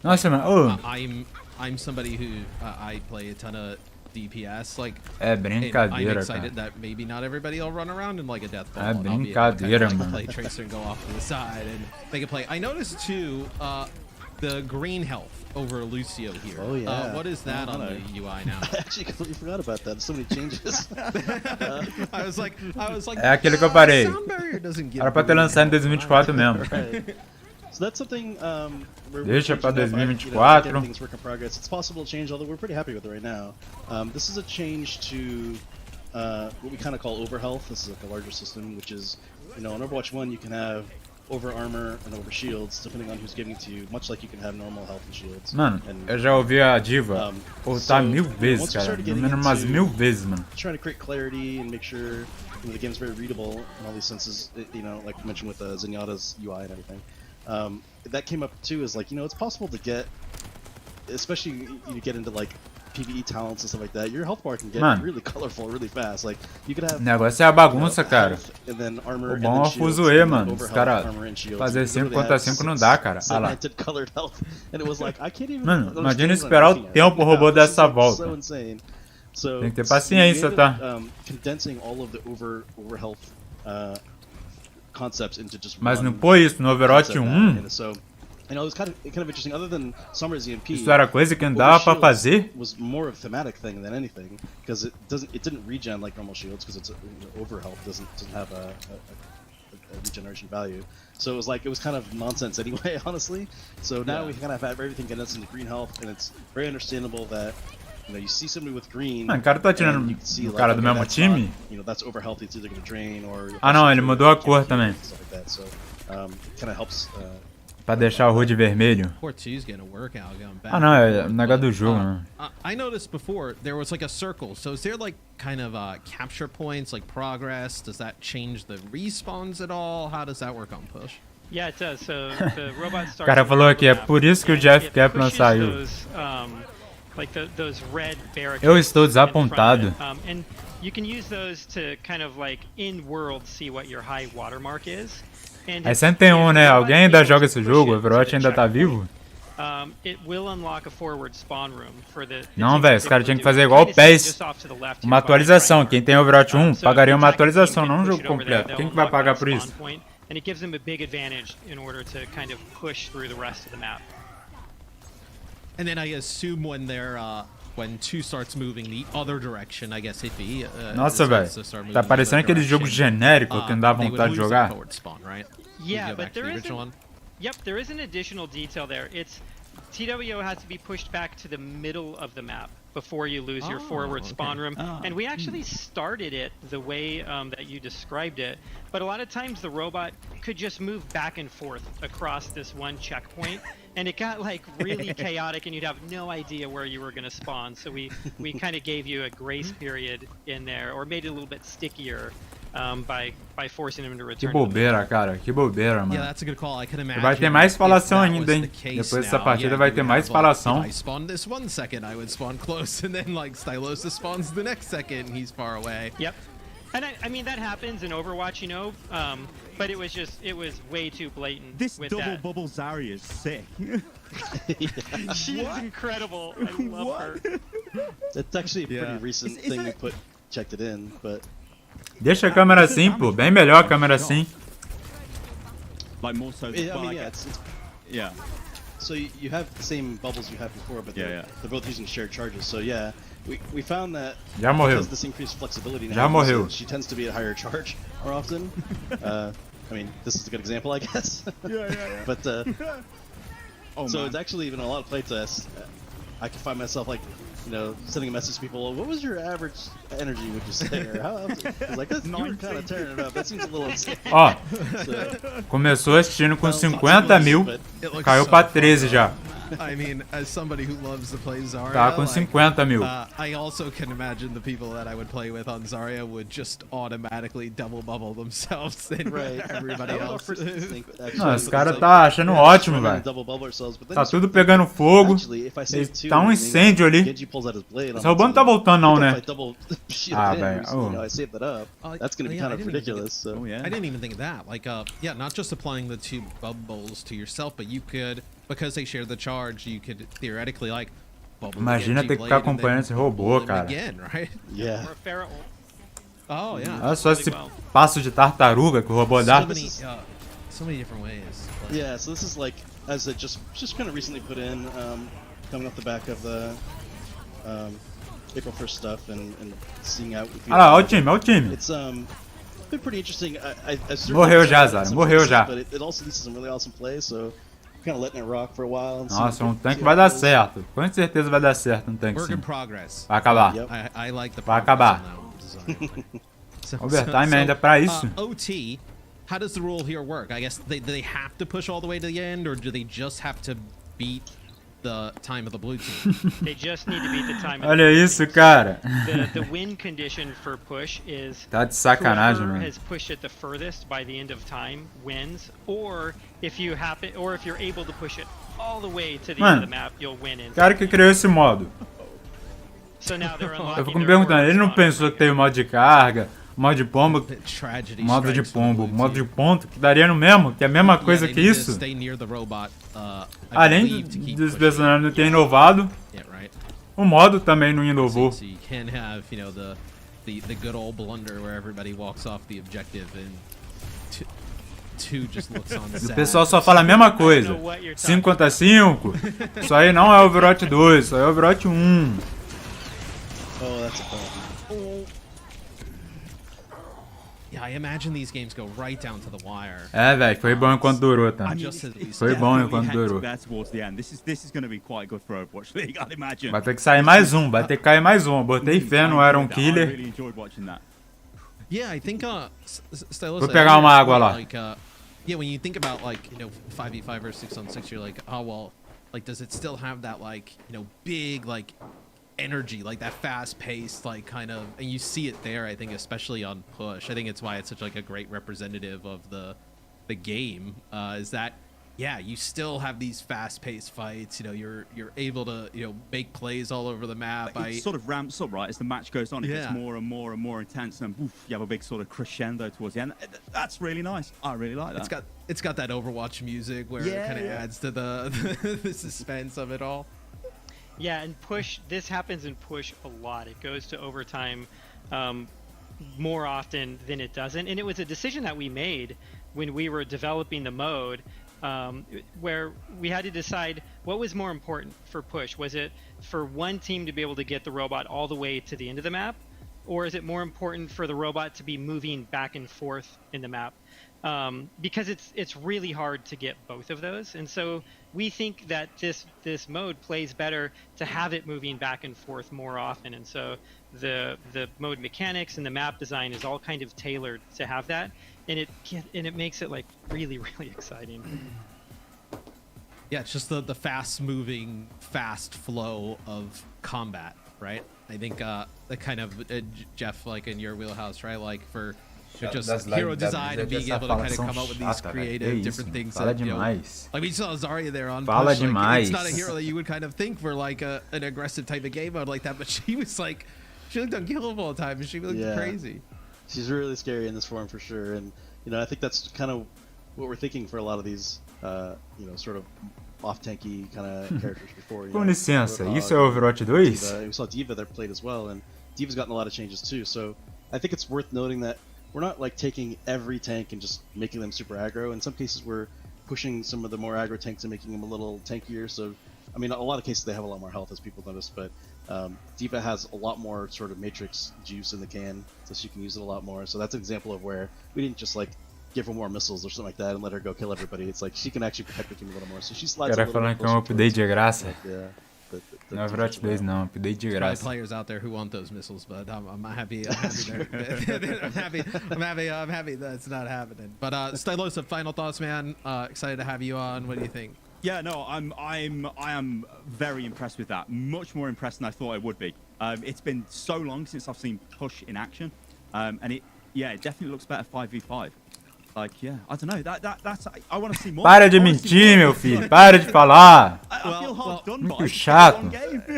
Nossa, mano. Oh, I'm somebody who I play a ton of DPS. Like, é and I'm brincadeira, excited cara. that maybe not everybody will run around in like a death ball. É and I'll be able to brincadeira, kind of, mano. play Tracer and go off to the side and they can play. I noticed too the green health over Lucio here. Oh, yeah. What is that on the UI now? I actually completely forgot about that. There's so many changes. I was like, É aquele que eu parei. Sound barrier doesn't give Era pra ter lançado em 2024 mesmo. Right. So that's something we're Deixa pra changing up. 2024. Again, things work in progress. It's possible to change, although we're pretty happy with it right now. This is a change to what we kind of call overhealth. This is like a larger system, which is, in Overwatch 1 you can have over armor and over shields, depending on who's giving it to you, much like you can have normal health and shields. Mano, And, eu já ouvi a diva voltar 1000 vezes, cara. No mínimo umas 1000 vezes, mano. trying to create clarity and make sure the game's very readable in all these senses, like you mentioned with Zenyatta's UI and everything. That came up too, is like, it's possible to get, especially you get into like PvE talents and stuff like that, your health bar can get really colorful really fast. Like, you could have O negócio é a bagunça, cara. and then armor, O and bom é then o shields, fuzuê, and then mano. Os overhealth, caras armor, and shields. fazer You 5 literally contra had 5 não dá, cara. Olha lá. segmented colored health, and it was like, I can't even Mano, understand imagina what esperar I'm o looking at. tempo o robô This is, dessa like, volta. so insane. So, Tem que ter we paciência, ended tá? up, condensing all of the over health concepts into just Mas one não foi isso no Overwatch concept 1. and so, it was kind of interesting. Other than Summer's EMP, Isso era coisa que não dava pra fazer. was more of a thematic thing than anything, because it didn't regen like normal shields, because it's over health doesn't have a regeneration value. So it was kind of nonsense anyway, honestly. So now we kind of have everything condensed into green health, and it's very understandable that you see somebody with green. Ah, o cara tá atirando and you can see, no cara do okay, mesmo that's time? not, that's over healthy. It's either going to drain or. Ah, não, ele mudou a cor também. Stuff like that. So kind of helps. Pra deixar o HUD vermelho. Portu's getting a workout going back. Ah, não, é o negócio do jogo, né? I noticed before there was like a circle. So is there like kind of capture points, like progress? Does that change the respawns at all? How does that work on push? Yeah, it does. So the robot starts. O cara falou aqui, é por isso que o Jeff Kaplan saiu. Those red barricades Eu estou in front of desapontado. it. And you can use those to kind of like in world see what your high watermark is. And Aí sempre tem um, né? Alguém ainda joga esse jogo? O Overwatch ainda tá vivo? It will unlock a forward spawn room for the Não, velho, os caras tinham que fazer igual o PES. Uma atualização. Quem tem Overwatch 1 pagaria uma atualização, não um jogo completo. Quem que vai pagar por isso? And it gives them a big advantage in order to kind of push through the rest of the map. And then I assume when they're when 2 starts moving the other direction, I guess it'd be. Nossa, velho. Tá parecendo aquele jogo genérico que não dá vontade de jogar. Yeah, but there isn't. Yep, there is an additional detail there. It's TWO has to be pushed back to the middle of the map before you lose your forward spawn room. And we actually started it the way that you described it, but a lot of times the robot could just move back and forth across this one checkpoint, and it got like really chaotic, and you'd have no idea where you were going to spawn. So we kind of gave you a grace period in there, or made it a little bit stickier by forcing him to Que return. To the bobeira, cara. Que bobeira, mano. Yeah, that's a good call. I can imagine. Vai ter mais falação if that ainda, was hein? the case Depois dessa now, partida yeah, vai you ter would mais have, like, falação. if I spawned this 1 second, I would spawn close, and then like Stylosis spawns the next second, and he's far away. Yep. And I mean that happens in Overwatch, you know, but it was way too blatant. This with double that. bubble Zarya is sick. She is incredible. I love her. It's actually a pretty Yeah. recent Is thing that- we checked it in, but Deixa a câmera assim, pô. Bem melhor a câmera assim. Like more so. I well, mean, I yeah, guess- it's yeah. so you have the same bubbles you had before, but Yeah, yeah. they're both using shared charges. So yeah, we found that Já morreu. because this increased flexibility now, Já morreu. she tends to be at higher charge more often. I mean, this is a good example, I guess. Yeah. But Oh so man. it's actually even a lot of playtests. I can find myself like, you know, sending a message to people. What was your average energy? Would you say? Or how often? I was like, you were kind of tearing it up. That seems a little insane. Ó, So, começou assistindo com well, 50 mil, but It looks caiu so pra fun, 13 though. já. I mean, as somebody who loves to play Zarya, Tá com like, 50 mil. I also can imagine the people that I would play with on Zarya would just automatically double bubble themselves and right. everybody That was our else. first instinct, actually. Não, esse It's cara like, tá achando yeah, ótimo, we're gonna velho. double bubble ourselves, but then Tá you start tudo to think, pegando fogo. actually, if I save two, Tá um and then incêndio ali. Genji pulls out his blade, I'm Esse robô não like, tá voltando não, if né? I double shield Ah, him, velho. you know, I saved that up. That's gonna be yeah, kind I of didn't even think ridiculous. So. Oh yeah. I didn't even think of that. Like, yeah, not just applying the 2 bubbles to yourself, but you could, because they share the charge, you could theoretically like bubble the Imagina Genji ter que ficar blade and then acompanhando esse robô, bubble him cara. again, right? Yeah. Or a Pharaoh. Oh yeah. Olha só esse Really well. passo de tartaruga que o robô dá. So many different ways. Like, Yeah, so this is like, as it just kind of recently put in, coming off the back of the April 1st stuff and seeing out. Olha lá, olha o time, olha o time. It's been pretty interesting. I Morreu já, Zara, morreu já. But it also leads to some really awesome plays, so kind of letting it rock for a while. And Nossa, seeing- um tanque see vai how dar it goes. certo. Com certeza vai dar certo um tanque work sim. in progress. Vai acabar. Yep. I like the Vai progress acabar. on that design. So- Overtime ainda é pra isso. OT, how does the rule here work? I guess do they have to push all the way to the end, or do they just have to beat the time of the blue team? They just need to beat the time. of Olha the isso, cara. The win condition for push is Tá de sacanagem, whoever mano. has pushed it the furthest by the end of time wins, or if you're able to push it all the way to the end of the map, you'll win. O cara que criou esse modo. So now they're unlocking Eu fico me their perguntando, forward ele não spot. pensou que tem o modo de carga, modo de pombo, Tragedy modo de strikes for the pombo, blue modo de team. ponto, que daria no mesmo, que é a mesma coisa Yeah, que they need to isso. stay near the robot, I Além believe, to keep dos pushing. personagens não terem inovado, Yeah, right. o modo também não inovou. So you can have, you know, the good old blunder where everybody walks off the objective and two just looks on O sad. pessoal só fala a mesma coisa. know what you're 5 contra 5. Isso aí não é Overwatch 2, isso aí é Overwatch 1. Oh, that's a problem. Yeah, I imagine these games go right down to the wire. É, velho, foi bom enquanto durou, tá? Just as we Foi said. bom definitely enquanto headed durou. there towards the end. This is going to be quite good for Overwatch League, I'd imagine. Vai ter que sair mais um, vai ter que cair mais um. Eu botei fé no Iron I Killer. really enjoyed watching that. Yeah, I think Stylos, Vou pegar uma água lá. like yeah, when you think about like, you know, 5v5 or 6-on-6, you're like, oh well, like does it still have that like, you know, big like energy, like that fast paced like kind of, and you see it there, I think, especially on push. I think it's why it's such like a great representative of the game, is that yeah, you still have these fast-paced fights. You know, you're able to, you know, make plays all over the map. It sort of ramps up, right, as the match goes on. It gets Yeah. more and more and more intense, and oof, you have a big sort of crescendo towards the end. That's really nice. I really like that. It's got that Overwatch music where it Yeah, kind of yeah. adds to the the suspense of it all. Yeah, and push. This happens in push a lot. It goes to overtime more often than it doesn't. And it was a decision that we made when we were developing the mode, where we had to decide what was more important for push. Was it for one team to be able to get the robot all the way to the end of the map, or is it more important for the robot to be moving back and forth in the map? because it's really hard to get both of those. And so we think that this mode plays better to have it moving back and forth more often. And so the mode mechanics and the map design is all kind of tailored to have that, and it makes it like really exciting. Yeah, it's just the fast moving, fast flow of combat, right? I think the kind of Jeff, like in your wheelhouse, right? Like for just hero design and being able to kind of come up with these creative different things. Fala That, you know, demais. like we saw Zarya there on Fala push, like, demais. it's not a hero that you would kind of think for like an aggressive type of game mode like that, but she was like, she looked unkillable all the time, and she looked crazy. She's really scary in this form for sure, and you know I think that's kind of what we're thinking for a lot of these, you know, sort of off-tanky kind of characters before. Com licença, isso é Overwatch 2? We saw Diva there played as well, and Diva's gotten a lot of changes too. So I think it's worth noting that we're not like taking every tank and just making them super aggro. In some cases, we're pushing some of the more aggro tanks and making them a little tankier. So, I mean, a lot of cases they have a lot more health, as people notice, but Diva has a lot more sort of matrix juice in the can, so she can use it a lot more. So that's an example of where we didn't just like give her more missiles or something like that and let her go kill everybody. It's like she can actually protect the team a little more. So she slides a Cara little falando bit que é um closer update de towards, graça. like, No Overwatch 2 não, update de Probably graça. players out there who want those missiles, but I'm happy. I'm happy that's not happening. But Stylosa, final thoughts, man. Excited to have you on. What do you think? Yeah, no, I am very impressed with that. Much more impressed than I thought I would be. It's been so long since I've seen push in action, and it definitely looks better 5v5. Like, yeah, I don't know. That's I want to see more. Para de mentir, meu filho. Para de falar. I feel hard done by. Muito chato.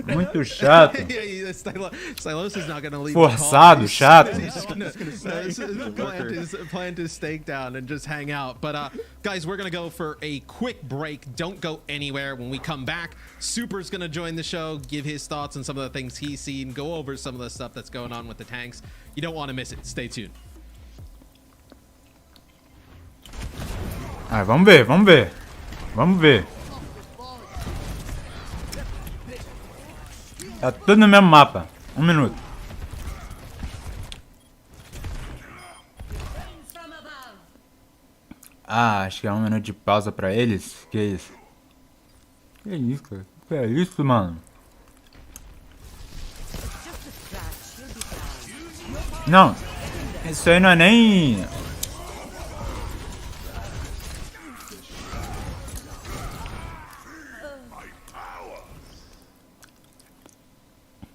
Muito chato. Stylosa's not going to leave. Forçado, chato. He's just gonna plant his stake down and just hang out. But guys, we're gonna go for a quick break. Don't go anywhere. When we come back, Super's gonna join the show, give his thoughts on some of the things he's seen, go over some of the stuff that's going on with the tanks. You don't want to miss it. Stay tuned. Ah, vamos ver, vamos ver. Vamos ver. Tá tudo no mesmo mapa. Um minuto. Ah, acho que é um minuto de pausa pra eles. Que isso? Que isso, cara? Que é isso, mano? Não. Isso aí não é nem...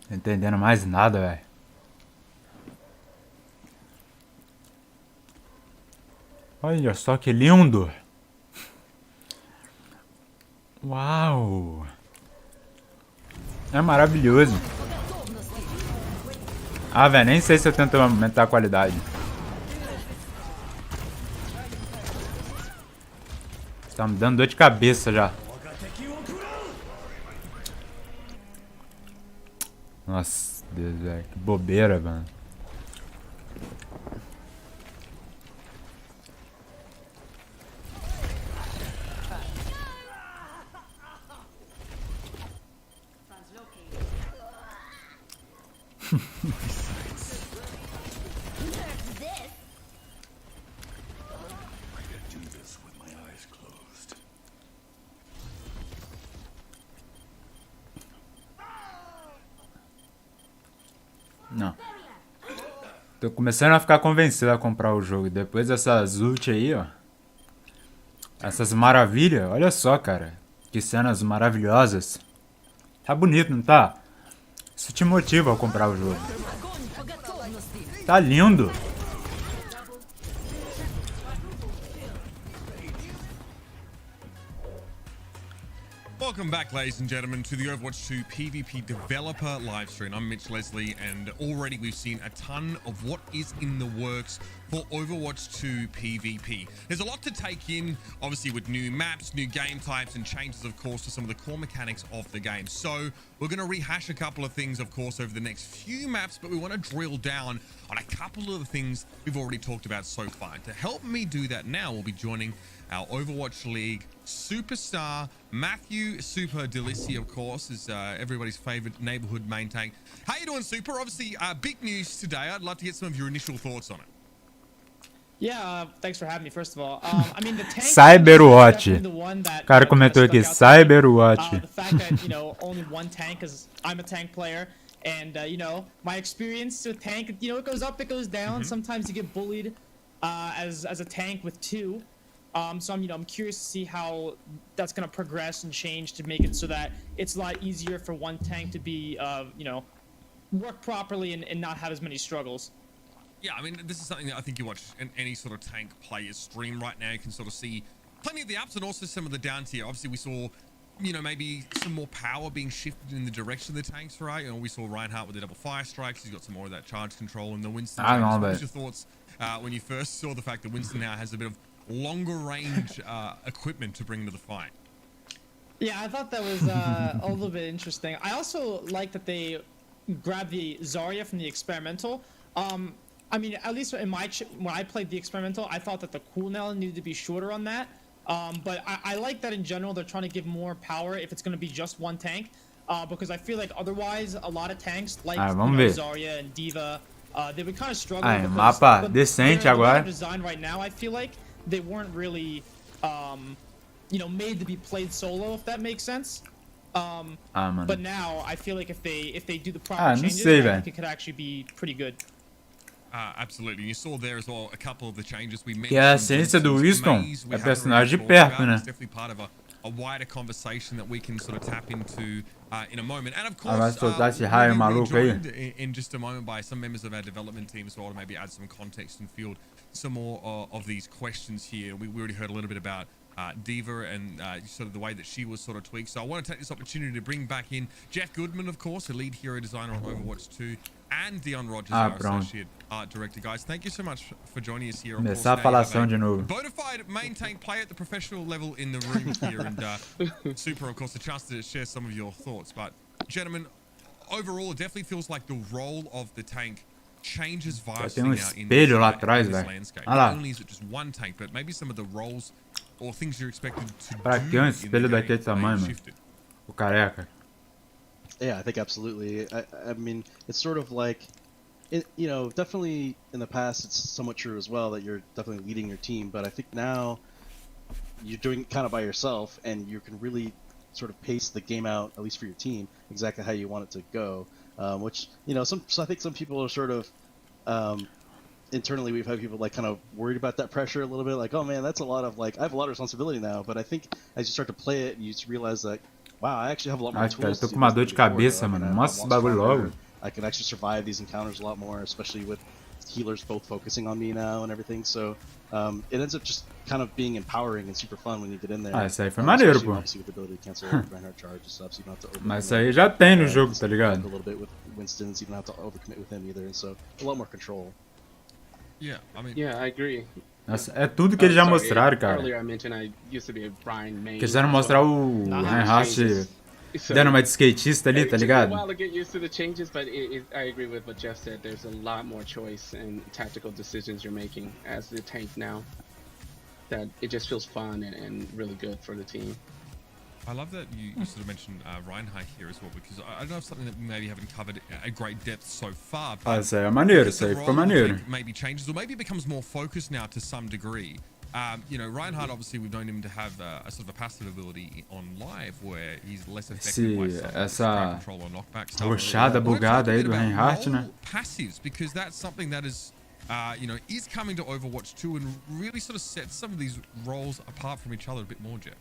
Não tô entendendo mais nada, velho. Olha só que lindo. Uau. É maravilhoso. Ah, velho, nem sei se eu tento aumentar a qualidade. Tá me dando dor de cabeça já. Nossa, Deus, velho. Que bobeira, mano. Não. Tô começando a ficar convencido a comprar o jogo. Depois dessas ult aí, ó. Essas maravilhas. Olha só, cara. Que cenas maravilhosas. Tá bonito, não tá? Isso te motiva a comprar o jogo. Tá lindo. Welcome back, ladies and gentlemen, to the Overwatch 2 PvP developer livestream. I'm Mitch Leslie, and already we've seen a ton of what is in the works for Overwatch 2 PvP. There's a lot to take in, obviously, with new maps, new game types, and changes, of course, to some of the core mechanics of the game. So we're going to rehash a couple of things, of course, over the next few maps, but we want to drill down on a couple of the things we've already talked about so far. To help me do that now, we'll be joining our Overwatch League superstar, Matthew Super Delissi, of course, is everybody's favorite neighborhood main tank. How you doing, Super? Obviously, big news today. I'd love to get some of your initial thoughts on it. Yeah, thanks for having me, first of all. I mean, the tank Cyberwatch. is definitely the one that, O cara you know, comentou kinda aqui, stuck out to me. Cyberwatch. The fact that, you know, only one tank, because I'm a tank player, and, you know, my experience with tank, you know, it goes up, it goes down. Sometimes you get bullied as a tank with two. So I'm curious to see how that's going to progress and change to make it so that it's a lot easier for one tank to be, you know, work properly and not have as many struggles. Yeah, I mean, this is something that I think you watch in any sort of tank player's stream right now. You can sort of see plenty of the ups and also some of the downs here. Obviously, we saw, you know, maybe some more power being shifted in the direction of the tanks, right? You know, we saw Reinhardt with the double fire strikes. He's got some more of that charge control. And the Winston I know, what but was your thoughts when you first saw the fact that Winston now has a bit of longer range equipment to bring to the fight? Yeah, I thought that was a little bit interesting. I also like that they grabbed the Zarya from the experimental. I mean, at least in when I played the experimental, I thought that the cooldown needed to be shorter on that. But I like that in general they're trying to give more power if it's going to be just one tank. Because I feel like otherwise a lot of tanks like Zarya and Diva, they would kind of struggle. Mapa decente agora. Design right now, I feel like they weren't really, you know, made to be played solo, if that makes sense. But now I feel like if they do the proper changes, I think it could actually be pretty good. Absolutely. You saw there as well a couple of the changes we mentioned. Que a essência do Winston é personagem de perto, né? It's definitely part of a wider conversation that we can sort of tap into in a moment. And of course, vai soltar esse raio maluco aí. In just a moment by some members of our development team as well to maybe add some context and field some more of these questions here. We already heard a little bit about Diva and sort of the way that she was sort of tweaked. So I want to take this opportunity to bring back in Jeff Goodman, of course, a lead hero designer on Overwatch 2, and Dion Rogers, our associate art director. Guys, thank you so much for joining us here. Começar a falação de novo. Bonafide main tank player at the professional level in the room here, and super, of course, a chance to share some of your thoughts. But gentlemen, overall, it definitely feels like the role of the tank changes vastly now in this landscape. Not only is it just one tank, but maybe some of the roles or things you're expected to Pra que espelho daquele tamanho, mano? O careca. Yeah, I think absolutely. I mean, it's sort of like, you know, definitely in the past it's somewhat true as well that you're definitely leading your team, but I think now you're doing it kind of by yourself and you can really sort of pace the game out, at least for your team, exactly how you want it to go. Which, you know, so I think some people are sort of, internally we've had people like kind of worried about that pressure a little bit, like, oh man, that's a lot of like, I have a lot of responsibility now, but I think as you start to play it, you just realize that, wow, I actually have a lot more tools. Tô com uma dor de cabeça, mano. Mostra esse bagulho logo. I can actually survive these encounters a lot more, especially with healers both focusing on me now and everything. So it ends up just kind of being empowering and super fun when you get in there. Isso aí foi maneiro, pô. Obviously with the ability to cancel Reinhardt charge and stuff, so you don't have to Mas isso aí já tem no jogo, tá ligado? A little bit with Winston, so you don't have to overcommit with him either. So a lot more control. Yeah, I mean. Yeah, I agree. Nossa, é tudo que eles já mostraram, cara. Earlier I mentioned I used to be a Brian main. Quiseram mostrar o Reinhardt dando uma de skatista ali, tá ligado? It took a while to get used to the changes, but I agree with what Jeff said. There's a lot more choice and tactical decisions you're making as the tank now. That it just feels fun and really good for the team. I love that you sort of mentioned Reinhardt here as well, because I don't know if something that we maybe haven't covered at great depth so far. Isso aí é maneiro, isso aí ficou maneiro. Maybe changes, or maybe it becomes more focused now to some degree. You know, Reinhardt, obviously, we've known him to have a sort of a passive ability on live where he's less effective by essa control or knockback stuff. roxada bugada aí do Reinhardt, né? Passives, because that's something that is, you know, is coming to Overwatch 2 and really sort of sets some of these roles apart from each other a bit more, Jeff.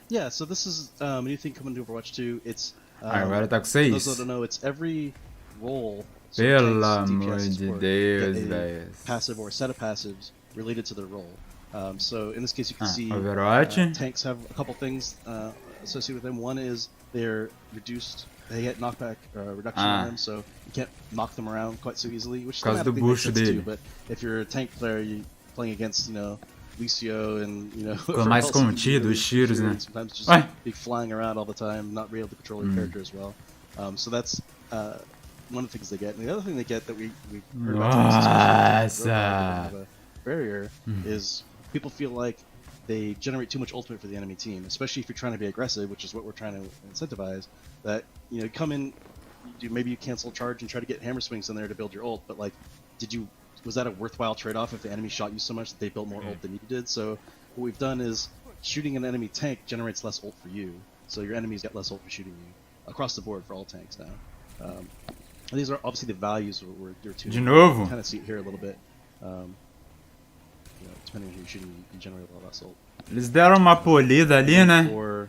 Yeah, so this is a new thing coming to Overwatch 2. It's agora tá com 6. those that don't know, it's every role. Pelo amor de Deus, velho. Passive or a set of passives related to their role. So in this case, you can see Overwatch. Tanks have a couple things associated with them. One is they're reduced. They get knockback reduction on them, so you can't knock them around quite so easily. Which Causa do bucho dele. Too, but if you're a tank player, you're playing against, you know, Lucio and, you know, ficou mais contido os tiros, né? Sometimes just be flying around all the time, not be able to control your character as well. So that's one of the things they get. And the other thing they get that we heard about a barrier is people feel like they generate too much ultimate for the enemy team, especially if you're trying to be aggressive, which is what we're trying to incentivize. That, you know, come in, maybe you cancel charge and try to get hammer swings in there to build your ult, but like, did you was that a worthwhile trade-off if the enemy shot you so much that they built more ult than you did? So what we've done is shooting an enemy tank generates less ult for you, so your enemies get less ult for shooting you across the board for all tanks now. And these are obviously the values we're tuning. De novo. Kind of see it here a little bit. Depending on who you're shooting, you generate a lot less ult. Eles deram uma polida ali, né? For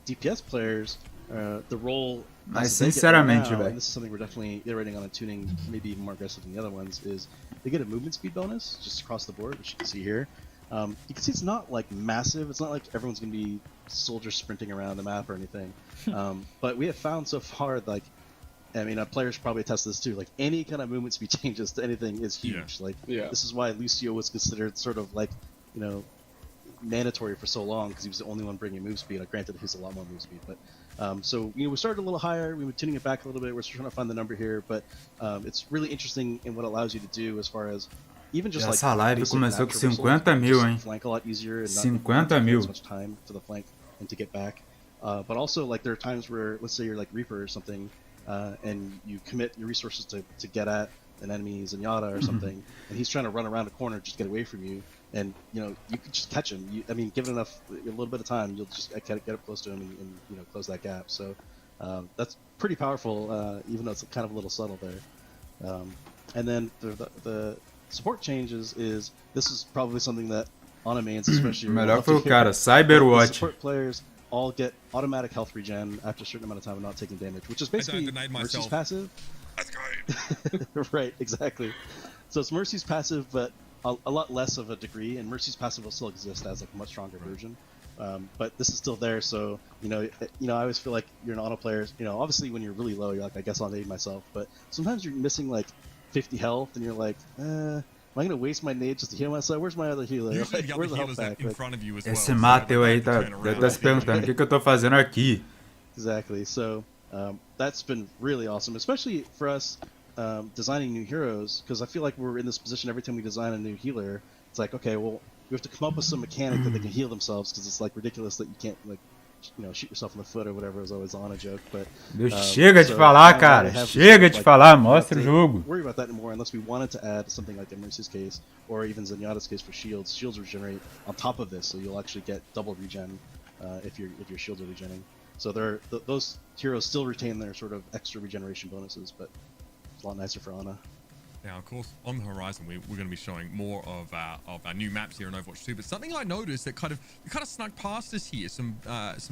DPS players, the role. Mas sinceramente, and velho. this is something we're definitely iterating on and tuning, maybe even more aggressive than the other ones. Is they get a movement speed bonus just across the board, which you can see here. You can see it's not like massive. It's not like everyone's gonna be soldiers sprinting around the map or anything. But we have found so far, like, I mean, players probably attest to this too. Like, any kind of movement speed changes to anything is huge. Like, this is why Lucio was considered sort of like, you know, mandatory for so long because he was the only one bringing move speed. Granted, he's a lot more move speed, but so we started a little higher. We were tuning it back a little bit. We're trying to find the number here, but it's really interesting in what it allows you to do as far as even just Essa like live começou com 50 mil, hein? flank a lot easier and 50 mil. as much time for the flank and to get back. But also, like, there are times where, let's say you're like Reaper or something, and you commit your resources to get at an enemy Zenyatta or something, and he's trying to run around a corner just get away from you, and you know you could just catch him. I mean, given enough a little bit of time, you'll just get up close to him and you know close that gap. So that's pretty powerful, even though it's kind of a little subtle there. And then the support changes is this is probably something that Ana mains especially. Melhor foi o cara, Cyberwatch. Support players all get automatic health regen after a certain amount of time of not taking damage, which is basically Mercy's passive. Let's go. Right, exactly. So it's Mercy's passive, but a lot less of a degree, and Mercy's passive will still exist as like a much stronger version. But this is still there, so you know, I always feel like you're an auto player. You know, obviously when you're really low, you're like, I guess I'll nade myself. But sometimes you're missing like 50 health, and you're like, am I gonna waste my nade just to heal myself? Where's my other healer? Usually Like, the where's other the health healers pack? in front of you as well. Esse Mateu aí tá se perguntando o que eu tô fazendo aqui. Exactly. So that's been really awesome, especially for us designing new heroes, because I feel like we're in this position every time we design a new healer. It's like, okay, well, we have to come up with some mechanic that they can heal themselves, because it's like ridiculous that you can't like, you know, shoot yourself in the foot or whatever. Is always on a joke, but chega de falar, cara. Chega de falar, mostra o jogo. Worry about that anymore unless we wanted to add something like in Mercy's case or even Zenyatta's case for shields. Shields regenerate on top of this, so you'll actually get double regen if your shields are regenerating. So those heroes still retain their sort of extra regeneration bonuses, but it's a lot nicer for Ana. Now, of course, on the horizon, we're going to be showing more of our new maps here in Overwatch 2. But something I noticed that kind of snuck past us here, some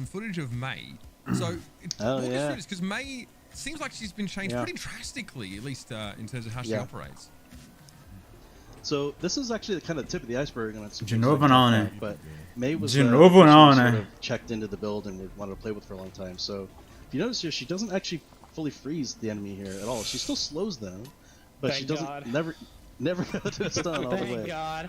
footage of Mei. So, walk us through this, because Mei seems like she's been changed pretty drastically, at least in terms of how she operates. So this is actually the kind of tip of the iceberg, and it's De novo não, né? But Mei was De novo não, sort né? of checked into the build and wanted to play with for a long time. So if you notice here, she doesn't actually fully freeze the enemy here at all. She still slows them, but she doesn't never go to a stun all the way. Thank God.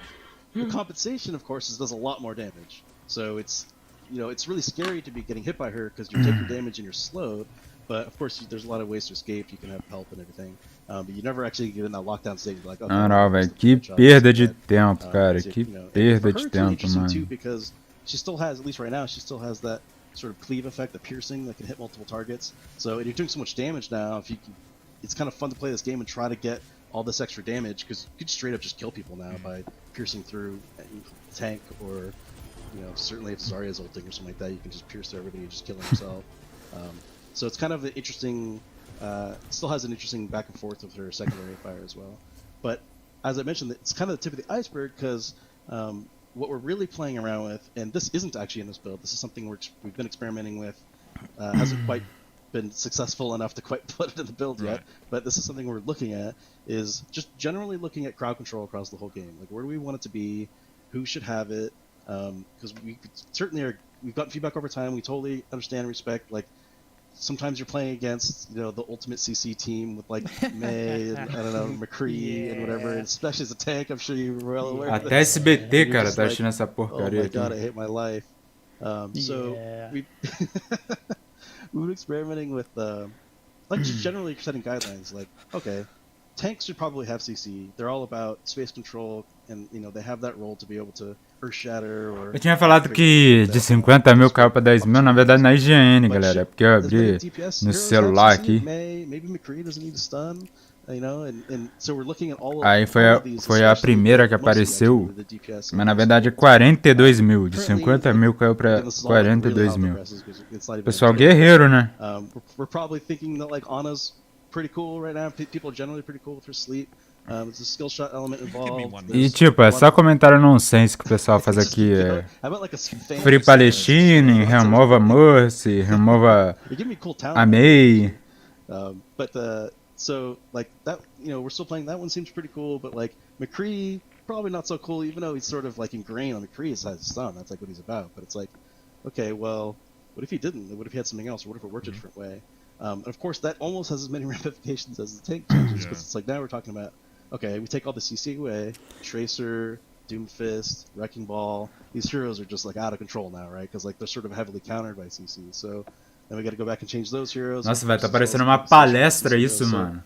The compensation, of course, is does a lot more damage. So it's, you know, it's really scary to be getting hit by her because you're taking damage and you're slowed. But of course, there's a lot of ways to escape. You can have help and everything. But you never actually get in that lockdown state. Like, okay, Não, velho, que perda de tempo, cara. Que perda de tempo, mano. Because she still has, at least right now, she still has that sort of cleave effect, the piercing that can hit multiple targets. So, and you're doing so much damage now. If you can, it's kind of fun to play this game and try to get all this extra damage, because you could straight up just kill people now by piercing through a tank, or, you know, certainly if Zarya's ulting or something like that, you can just pierce through everybody and just kill them yourself. So it's kind of an interesting, still has an interesting back and forth with her secondary fire as well. But as I mentioned, it's kind of the tip of the iceberg, because what we're really playing around with, and this isn't actually in this build, this is something we've been experimenting with, hasn't quite been successful enough to quite put it in the build yet, but this is something we're looking at, is just generally looking at crowd control across the whole game. Like, where do we want it to be? Who should have it? Because we certainly we've gotten feedback over time. We totally understand and respect, like, sometimes you're playing against, you know, the ultimate CC team with like Mei and, I don't know, McCree and whatever, and especially as a tank, I'm sure you're well aware of Até SBT, cara, tá like, achando essa porcaria oh my aqui. god, I hate my life. So we've been experimenting with like just generally setting guidelines, like, okay, tanks should probably have CC. They're all about space control, and you know, they have that role to be able to earth shatter or... Eu tinha falado que de 50 mil caiu pra 10 mil, na verdade na IGN, galera, é porque eu abri no celular aqui. Maybe McCree doesn't need a stun. You know, and so we're looking at all of, Aí all of these, foi a especially primeira que mostly actually apareceu, the DPS mas na and verdade é most 42 mil. De currently, 50 mil caiu pra again, this is all like really 42 how it mil. progresses, 'cause it's not even Pessoal official. guerreiro, né? We're probably thinking that like Ana's pretty cool right now. People are generally pretty cool with her sleep. There's a skill shot element involved. E tipo, é só comentário nonsense que o pessoal faz aqui. É Free Palestine, remova Mercy, remova a May. So like that, you know, we're still playing. That one seems pretty cool, but like McCree, probably not so cool. Even though he's sort of like ingrained on McCree as his son, that's like what he's about. But it's like, okay, well, what if he didn't? What if he had something else? Or what if it worked a different way? And of course, that almost has as many ramifications as the tank changes, because it's like now we're talking about, okay, we take all the CC away, Tracer, Doomfist, Wrecking Ball. These heroes are just like out of control now, right? Because like they're sort of heavily countered by CC. So then we got to go back and change those heroes. Nossa, vai, tá parecendo uma palestra isso, mano.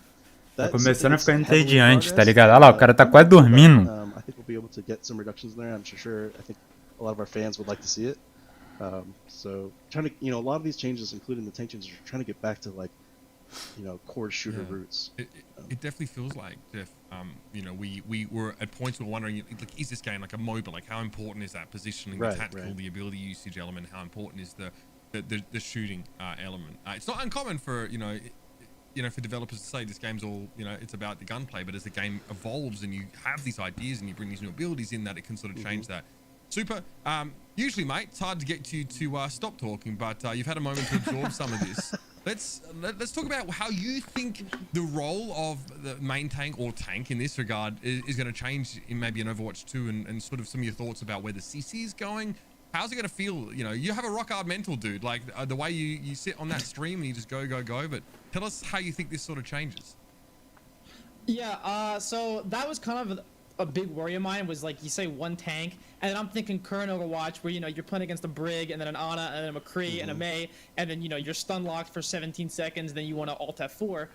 Tá começando a ficar entediante, tá ligado? Olha lá, o cara tá quase dormindo. I think we'll be able to get some reductions there. I'm sure. I think a lot of our fans would like to see it. So trying to, you know, a lot of these changes, including the tank changes, are trying to get back to like, you know, core shooter roots. It definitely feels like, Jeff, you know, we were at points we were wondering, like, is this game like a MOBA? Like, how important is that positioning, the tactical, the ability usage element? How important is the shooting element? It's not uncommon for, you know, for developers to say this game's all, you know, it's about the gunplay, but as the game evolves and you have these ideas and you bring these new abilities in, that it can sort of change that. Super. Usually, mate, it's hard to get you to stop talking, but you've had a moment to absorb some of this. Let's talk about how you think the role of the main tank or tank in this regard is going to change in maybe an Overwatch 2, and sort of some of your thoughts about where the CC is going. How's it going to feel? You know, you have a rock hard mental, dude. Like the way you sit on that stream and you just go. But tell us how you think this sort of changes. Yeah. So that was kind of a big worry of mine, was like, you say one tank, and I'm thinking current Overwatch where, you know, you're playing against a Brig and then an Ana and then a McCree and a May, and then, you know, you're stun locked for 17 seconds, then you want to alt F4.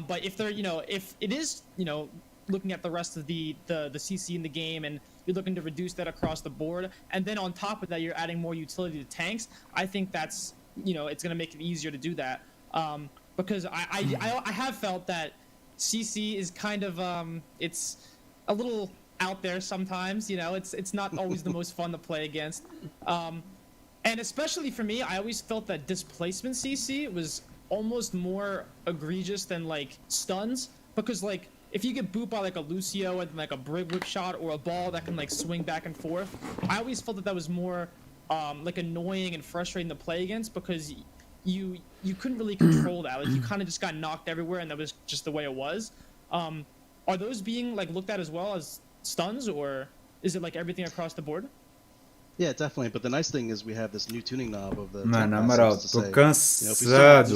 But if they're, you know, if it is, you know, looking at the rest of the CC in the game, and you're looking to reduce that across the board, and then on top of that you're adding more utility to tanks, I think that's, you know, it's going to make it easier to do that. Because I have felt that CC is kind of it's a little out there sometimes, you know. It's not always the most fun to play against, and especially for me, I always felt that displacement CC was almost more egregious than like stuns, because like if you get booped by like a Lucio and like a Brig whip shot or a ball that can like swing back and forth, I always felt that was more like annoying and frustrating to play against, because you couldn't really control that. Like you kind of just got knocked everywhere, and that was just the way it was. Are those being like looked at as well as stuns, or is it like everything across the board? Yeah, definitely. But the nice thing is we have this new tuning knob of the. Mano, na moral, tô cansado.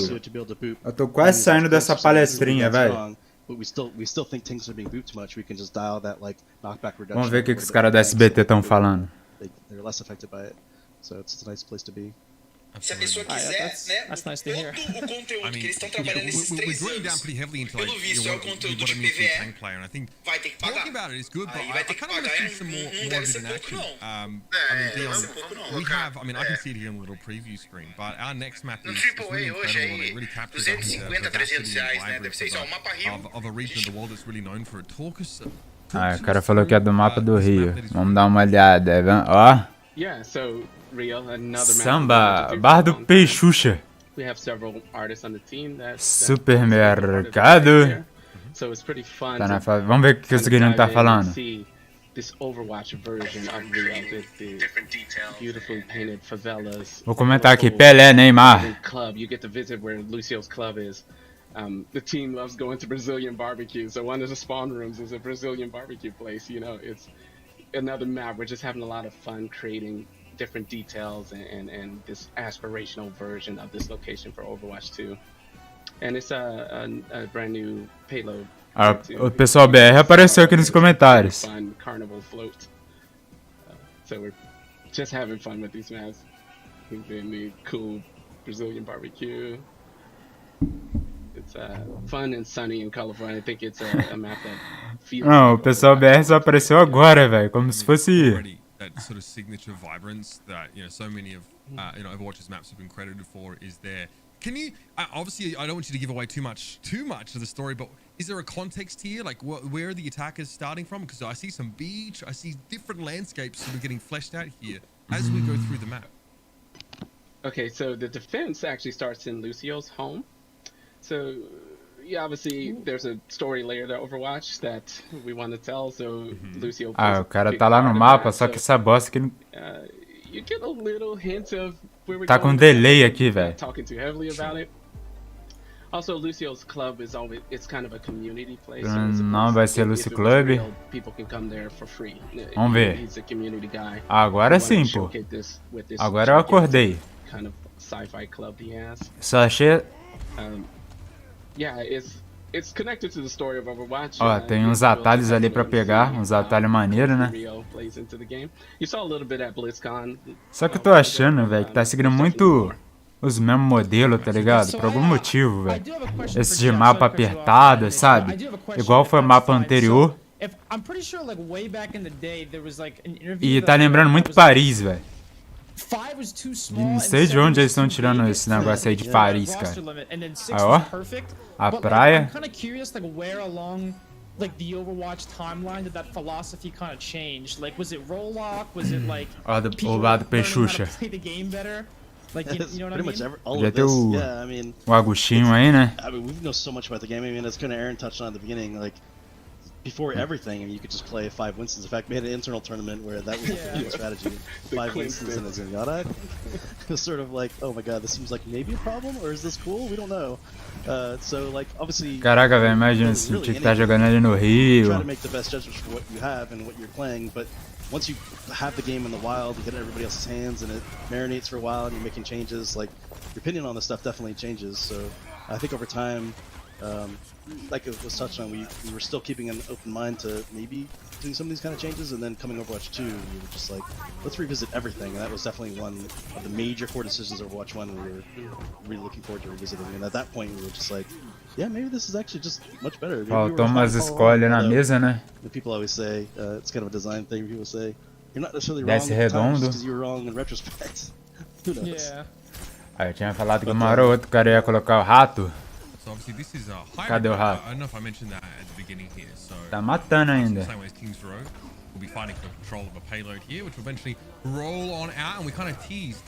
Eu tô quase saindo dessa palestrinha, velho. But we still think tanks are being booped too much. We can just dial that like knockback reduction. Vamos ver o que os caras da SBT estão falando. They're less affected by it, so it's a nice place to be. Se a pessoa quiser, né, that's nice to hear. o conteúdo que eles estão trabalhando nesses 3 anos, pelo visto é o conteúdo de PvE, vai ter que pagar. Aí vai ter que pagar, não deve ser pouco não. Não deve ser pouco não. I can see it here on the little preview screen, but our next map is really hoje aí, 250, 300 reais, né, deve ser isso, ó, o mapa Rio. Of a region of the world that's really known for it. Ah, o cara falou que é do mapa do Rio. Vamos dar uma olhada, ó. Yeah, so Rio, another Samba, Bar do Peixuxa. We have several artists on the team that Supermercado. So it's pretty fun. Tá na fase. Vamos ver o que esse guerreiro tá falando. This Overwatch version of Rio with the beautifully painted favelas. Vou comentar aqui, Pelé, Neymar. Club, you get to visit where Lucio's club is. The team loves going to Brazilian barbecue, so one of the spawn rooms is a Brazilian barbecue place. You know, it's another map. We're just having a lot of fun creating different details and this aspirational version of this location for Overwatch 2. And it's a brand new payload. O pessoal BR apareceu aqui nos comentários. Fun carnival float. So we're just having fun with these maps. We've been the cool Brazilian barbecue. It's fun and sunny and colorful, and I think it's a map that feels. Não, o pessoal BR só apareceu agora, velho, como se fosse sort of signature vibrance that so many of Overwatch's maps have been credited for is there. Can you obviously I don't want you to give away too much of the story, but is there a context here, like where are the attackers starting from? Because I see some beach, I see different landscapes sort of getting fleshed out here as we go through the map. Okay, so the defense actually starts in Lucio's home. So yeah, obviously there's a story layer to Overwatch that we want to tell. So Lucio. Ah, o cara tá lá no mapa, só que essa bosta que não... You get a little hint of where we're Tá going. com delay aqui, velho. Talking too heavily about it. Also, Lucio's club is always kind of a community place. Não vai ser Lucio Club. People can come there for free. Vamos ver. He's a community guy. Agora sim, pô. Agora eu acordei. Kind of sci-fi club he has. Só achei... Yeah, it's connected to the story of Overwatch. Ó, tem uns atalhos ali pra pegar, uns atalhos maneiros, né? Só que eu tô achando, velho, que tá seguindo muito os mesmos modelos, tá ligado? Por algum motivo, velho. Esse de mapa apertado, sabe? Igual foi o mapa anterior. E tá lembrando muito Paris, velho. Não sei de onde eles estão tirando esse negócio aí de Paris, cara. Aí, ó. A praia. Like the Overwatch timeline, did that philosophy kind of change? Like, was it roll lock? Was it like o lado Peixuxa. play the game better? Like, you know what I mean? All of this. Yeah, I mean, o Agostinho aí, né? I mean, we know so much about the game. I mean, as kind of Aaron touched on at the beginning, like before everything, I mean, you could just play 5 Winstons. In fact, we had an internal tournament where that was the strategy. 5 Winstons and a Zenyatta. It was sort of like, oh my god, this seems like maybe a problem, or is this cool? We don't know. So, like, obviously... Caraca, velho, imagina se tinha que estar jogando ali no Rio. Try to make the best judgments for what you have and what you're playing, but once you have the game in the wild, you get it in everybody else's hands, and it marinates for a while, and you're making changes, like, your opinion on the stuff definitely changes. So, I think over time, like it was touched on, we were still keeping an open mind to maybe doing some of these kind of changes, and then coming Overwatch 2, we were just like, let's revisit everything, and that was definitely one of the major core decisions of Overwatch 1 we were really looking forward to revisiting, and at that point we were just like, yeah, maybe this is actually just much better. Faltou umas escolhas na mesa, né? The people always say, it's kind of a design thing, people say, you're not necessarily wrong Desce redondo. because you were wrong in retrospect. Who knows? Yeah. Aí eu tinha falado que uma hora ou outra o cara ia colocar o rato. So obviously this is a high. Cadê o rato? I don't know if I mentioned that at the beginning here. So Tá matando ainda. same way as King's Row, we'll be fighting for control of a payload here, which will eventually roll on out, and we kind of teased,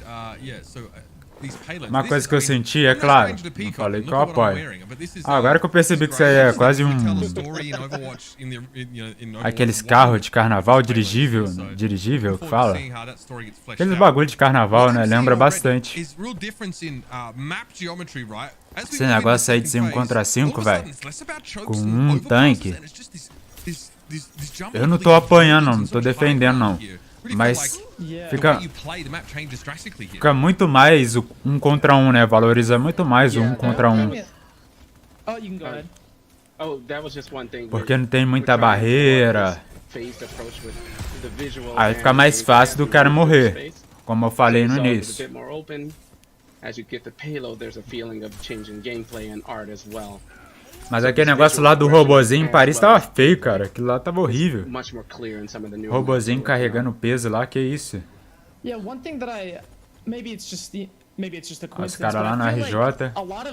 these payloads. Uma coisa que eu senti, é claro, não falei que eu apoio. Agora que eu percebi que isso aí é quase aqueles carros de carnaval dirigível que fala. Aqueles bagulho de carnaval, né? Lembra bastante. Esse negócio aí de 5 contra 5, velho. Com um tanque. Eu não tô apanhando, não tô defendendo, não. Mas fica muito mais o 1 contra 1, né? Valoriza muito mais o 1 contra 1. Porque não tem muita barreira. Aí fica mais fácil do cara morrer, como eu falei no início. Mas aquele negócio lá do robozinho em Paris tava feio, cara. Aquilo lá tava horrível. Robozinho carregando peso lá, que isso? Yeah, one thing that maybe it's just a coincidence. Os caras lá no RJ. A lot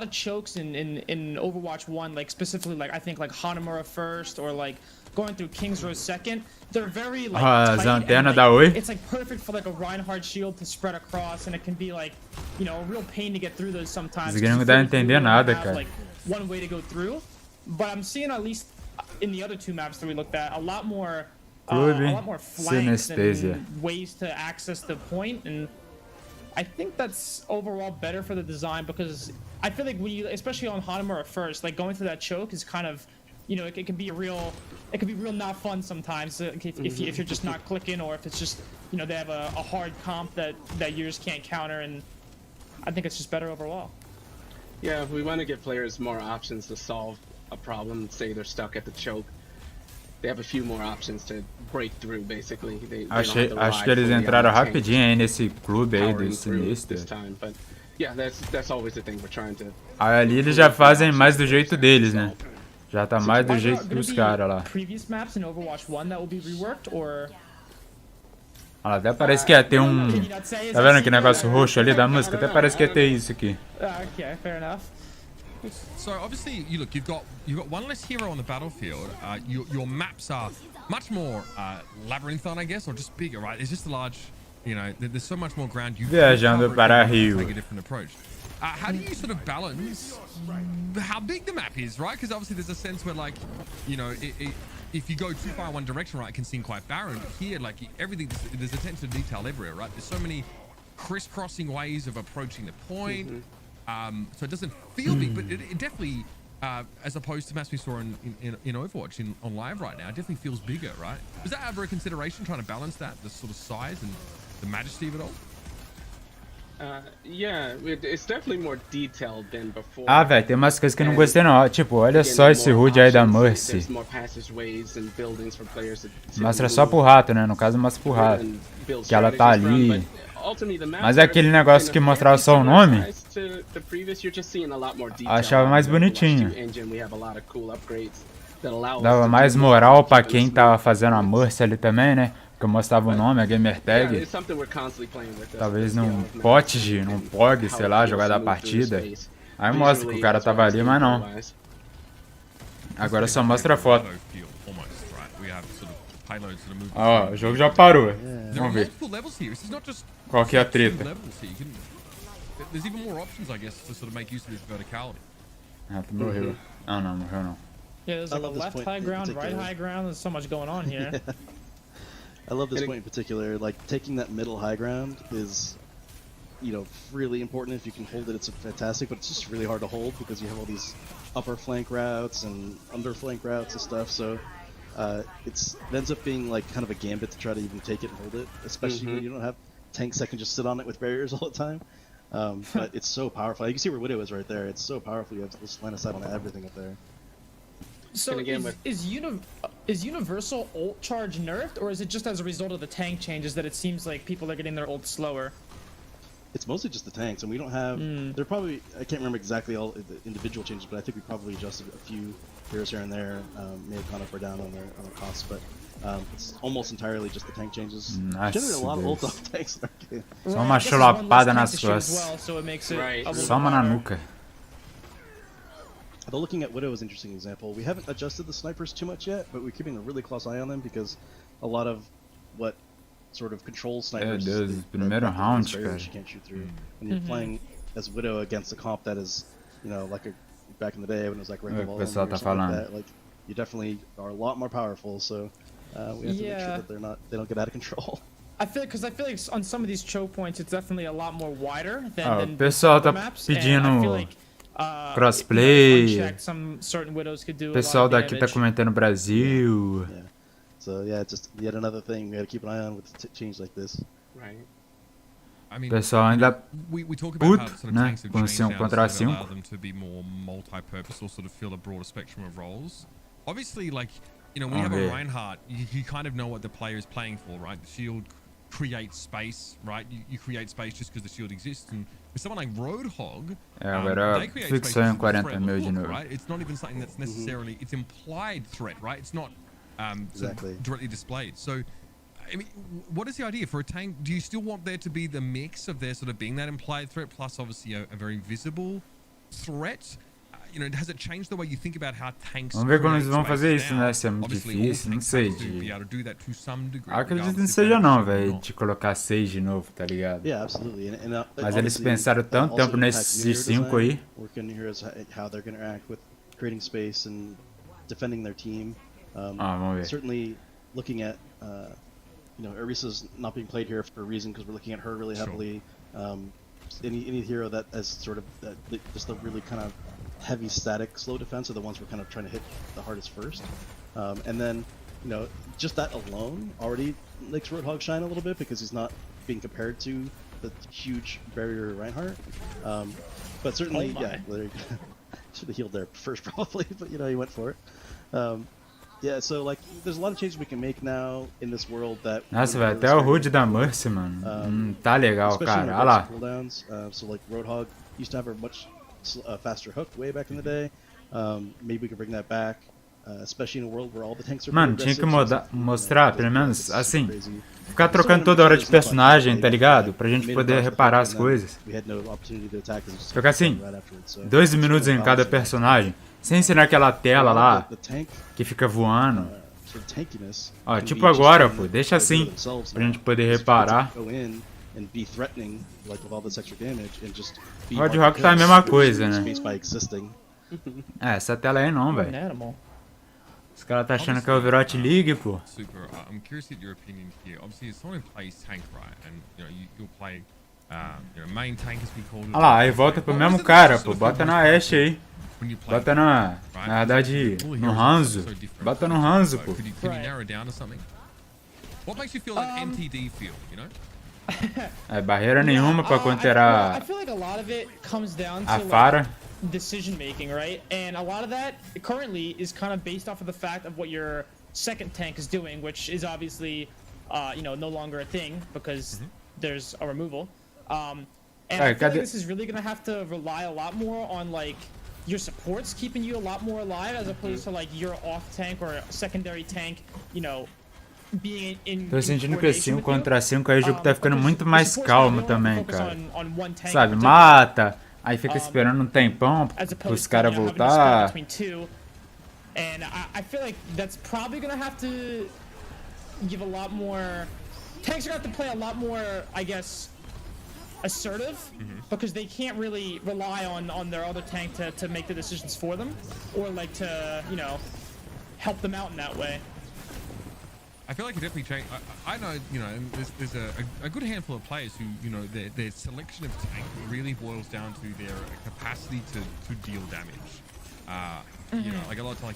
of chokes in Overwatch 1, like specifically like I think like Hanamura first or like going through King's Row second, they're very like as tight antenas and, da like, Oi. it's like perfect for like a Reinhardt shield to spread across, and it can be like, you know, a real pain to get through those sometimes. Os gringos não dá a entender nada, cara. Like one way to go through, but I'm seeing at least in the other 2 maps that we looked at a lot more flanks and ways to access the point, and I think that's overall better for the design because I feel like when you, especially on Hanamura first, like going through that choke is kind of, you know, it can be real not fun sometimes if you're just not clicking, or if it's just, you know, they have a hard comp that you just can't counter, and I think it's just better overall. Yeah, if we want to give players more options to solve a problem, say they're stuck at the choke, they have a few more options to break through, basically. Acho que eles entraram rapidinho aí nesse clube aí do sinistro. Yeah, that's always the thing we're trying to. Ali eles já fazem mais do jeito deles, né? Já tá mais do jeito dos caras lá. Previous maps in Overwatch 1 that will be reworked, or Olha lá, até parece que ia ter um... Can you not say? Is Tá that vendo que secret? negócio roxo ali da I música? don't Até parece que ia ter isso aqui. Okay, fair enough. So obviously, look, you've got one less hero on the battlefield. Your maps are much more labyrinthine, I guess, or just bigger, right? It's just a large, there's so much more ground. You Viajando para Rio. take a different approach. How do you sort of balance how big the map is, right? Because obviously there's a sense where, like, if you go too far in one direction, right, it can seem quite barren. But here, like, everything, there's attention to detail everywhere, right? There's so many crisscrossing ways of approaching the point. So it doesn't feel big, but it definitely, as opposed to maps we saw in Overwatch on live right now, it definitely feels bigger, right? Was that ever a consideration, trying to balance that, the sort of size and the majesty of it all? Yeah, it's definitely more detailed than before. Ah, velho, tem umas coisas que eu não gostei não. Tipo, olha só esse HUD aí da Mercy. Mostra só pro rato, né? No caso, mostra pro rato. Que ela tá ali. Mas é aquele negócio que mostrava só o nome. Achava mais bonitinho. Dava mais moral pra quem tava fazendo a Mercy ali também, né? Que eu mostrava o nome, a gamer tag. Talvez num POTG, num POG, sei lá, jogar da partida. Aí mostra que o cara tava ali, mas não. Agora só mostra a foto. Ó, o jogo já parou. Vamos ver. Qual que é a treta? Ah, tu morreu. Ah, não, morreu não. Yeah, there's like a left high ground, right high ground. There's so much going on here. I love this point in particular. Like, taking that middle high ground is, really important. If you can hold it, it's fantastic, but it's just really hard to hold because you have all these upper flank routes and under flank routes and stuff. So it ends up being like kind of a gambit to try to even take it and hold it, especially when you don't have tanks that can just sit on it with barriers all the time. But it's so powerful. You can see where Widow is right there. It's so powerful. You have this line of sight on everything up there. So is universal ult charge nerfed, or is it just as a result of the tank changes that it seems like people are getting their ult slower? It's mostly just the tanks, and we don't have. They're probably, I can't remember exactly all the individual changes, but I think we probably adjusted a few heroes here and there. May have gone up or down on their costs, but it's almost entirely just the tank changes. Generally, a lot of ult off tanks in our game. Só uma chulapada nas costas. Só uma na nuca. Though looking at Widow is an interesting example. We haven't adjusted the snipers too much yet, but we're keeping a really close eye on them because a lot of what sort of controls snipers Deus, primeiro round, cara. She can't shoot through. When you're playing as Widow against a comp that is, like back in the day when it was like Rainbow or something like that, like you definitely are a lot more powerful. So we have to make sure that they don't get out of control. I feel like on some of these choke points, it's definitely a lot more wider than o pessoal tá pedindo crossplay. O pessoal daqui tá comentando Brasil. So yeah, just yet another thing we got to keep an eye on with change like this. Right. I mean, pessoal ainda we talk about how sort of né? tanks have Com changed now contra to allow 5. them to be more multi-purpose or sort of fill a broader spectrum of roles. Obviously, like, when you have a Reinhardt, you kind of know what the player is playing for, right? The shield creates space, right? You create space just because the shield exists. And with someone like Roadhog, they create space just for the threat of hook, right? It's not even something that's necessarily, it's implied threat, right? It's not exactly directly displayed. So, I mean, what is the idea for a tank? Do you still want there to be the mix of there sort of being that implied threat plus obviously a very visible threat? Has it changed the way you think about how tanks? Vamos ver como eles vão fazer isso, né? Se é muito difícil, não sei. Acredito que não seja não, velho, de colocar 6 de novo, tá ligado? Yeah, absolutely. Mas eles pensaram tanto tempo nesses 5 aí. Working heroes, how they're going to interact with creating space and defending their team. Vamos ver. Certainly, looking at Arisa's not being played here for a reason because we're looking at her really heavily. Any hero that has sort of just a really kind of heavy static slow defense are the ones we're kind of trying to hit the hardest first. And then, just that alone already makes Roadhog shine a little bit because he's not being compared to the huge barrier Reinhardt. But certainly, should have healed there first probably, but he went for it. Yeah, so like, there's a lot of changes we can make now in this world that. Nossa, velho, até o HUD da Mercy, mano. Tá legal, cara. Olha lá. Cooldowns. So like, Roadhog used to have a much faster hook way back in the day. Maybe we can bring that back. especially in a world where all the tanks are Mano, pretty tinha que aggressive, mostrar, so, pelo menos, it's assim, crazy. ficar trocando toda hora de personagem, tá ligado? Pra gente poder reparar as coisas. We had no opportunity to attack, just Trocar assim, right afterwards, so 12 it's minutos really em cada balancing. personagem, sem ser naquela tela lá, The tank, que fica voando. sort of tankiness Ó, can tipo be just agora, in pô, deixa the assim, themselves pra now. gente poder It's trying to reparar. go in and be threatening, like with all this extra damage, and just be Hard hard Rock to tá a kill, mesma which coisa, is né? based by existing. Essa tela aí não, What velho. an animal. Os caras tá achando que é Overwatch League, pô. Super. I'm curious to get your opinion here. Obviously, as someone who plays tank, right, and you'll play, main tank as we call it. Olha lá, aí volta pro mesmo cara, pô. Bota na Ashe aí. When you play, Bota na verdade, no Hanzo. Bota no Hanzo, pô. Can you narrow down to something? What makes you feel like MTD feel? You know? É barreira nenhuma pra I counterar feel like a lot of it comes down a to Fara. decision making, right? And a lot of that currently is kind of based off of the fact of what your second tank is doing, which is obviously, no longer a thing because there's a removal. And I feel like this is really gonna have to rely a lot more on like your supports keeping you a lot more alive as opposed to like your off tank or secondary tank, being in. Tô sentindo que 5 coordination with contra 5 aí o jogo tá ficando because muito the mais supports calmo now, they only também, focus cara. on one tank Sabe, in particular. mata, aí fica esperando um tempão As opposed pros caras to, having to split voltar. between two. And I feel like that's probably gonna have to give a lot more. Tanks are gonna have to play a lot more, I guess, assertive because they can't really rely on their other tank to make the decisions for them or like to help them out in that way. I feel like it definitely changed. I know, there's a good handful of players who, their selection of tank really boils down to their capacity to deal damage. Like a lot of time,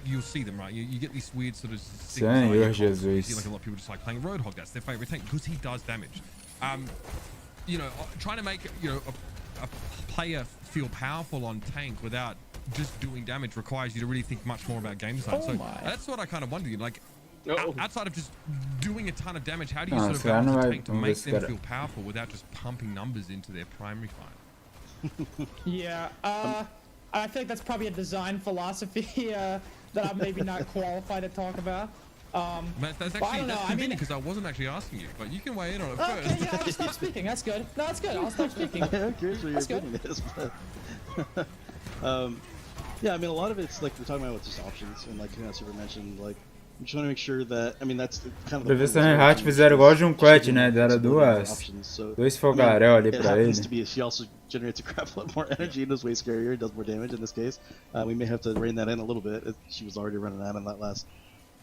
you'll see them, right? You get these weird sort of Senhor you see Jesus. like a lot of people just like playing Roadhog. That's their favorite tank because he does damage. Trying to make a player feel powerful on tank without just doing damage requires you to really think much more about game design. That's what I kind of wonder. Like, outside of just doing a ton of damage, how do you sort of balance a tank to make them feel powerful without just pumping numbers into their primary fight? Yeah, I feel like that's probably a design philosophy that I'm maybe not qualified to talk about. That's convenient because I wasn't actually asking you, but you can weigh in on it first. Okay, yeah, I'll just stop speaking. That's good. No, that's good. I'll stop speaking. I'm curious what your opinion is, but yeah, I mean, a lot of it's like we're talking about with just options, and like Super mentioned, like we just want to make sure that, I mean, that's kind of. Pra ver se a Hat fizeram igual de um quet, né? Deram dois fogaréu ali pra ele. She also generates a crap lot more energy and is way scarier, does more damage in this case. We may have to rein that in a little bit. She was already running out on that last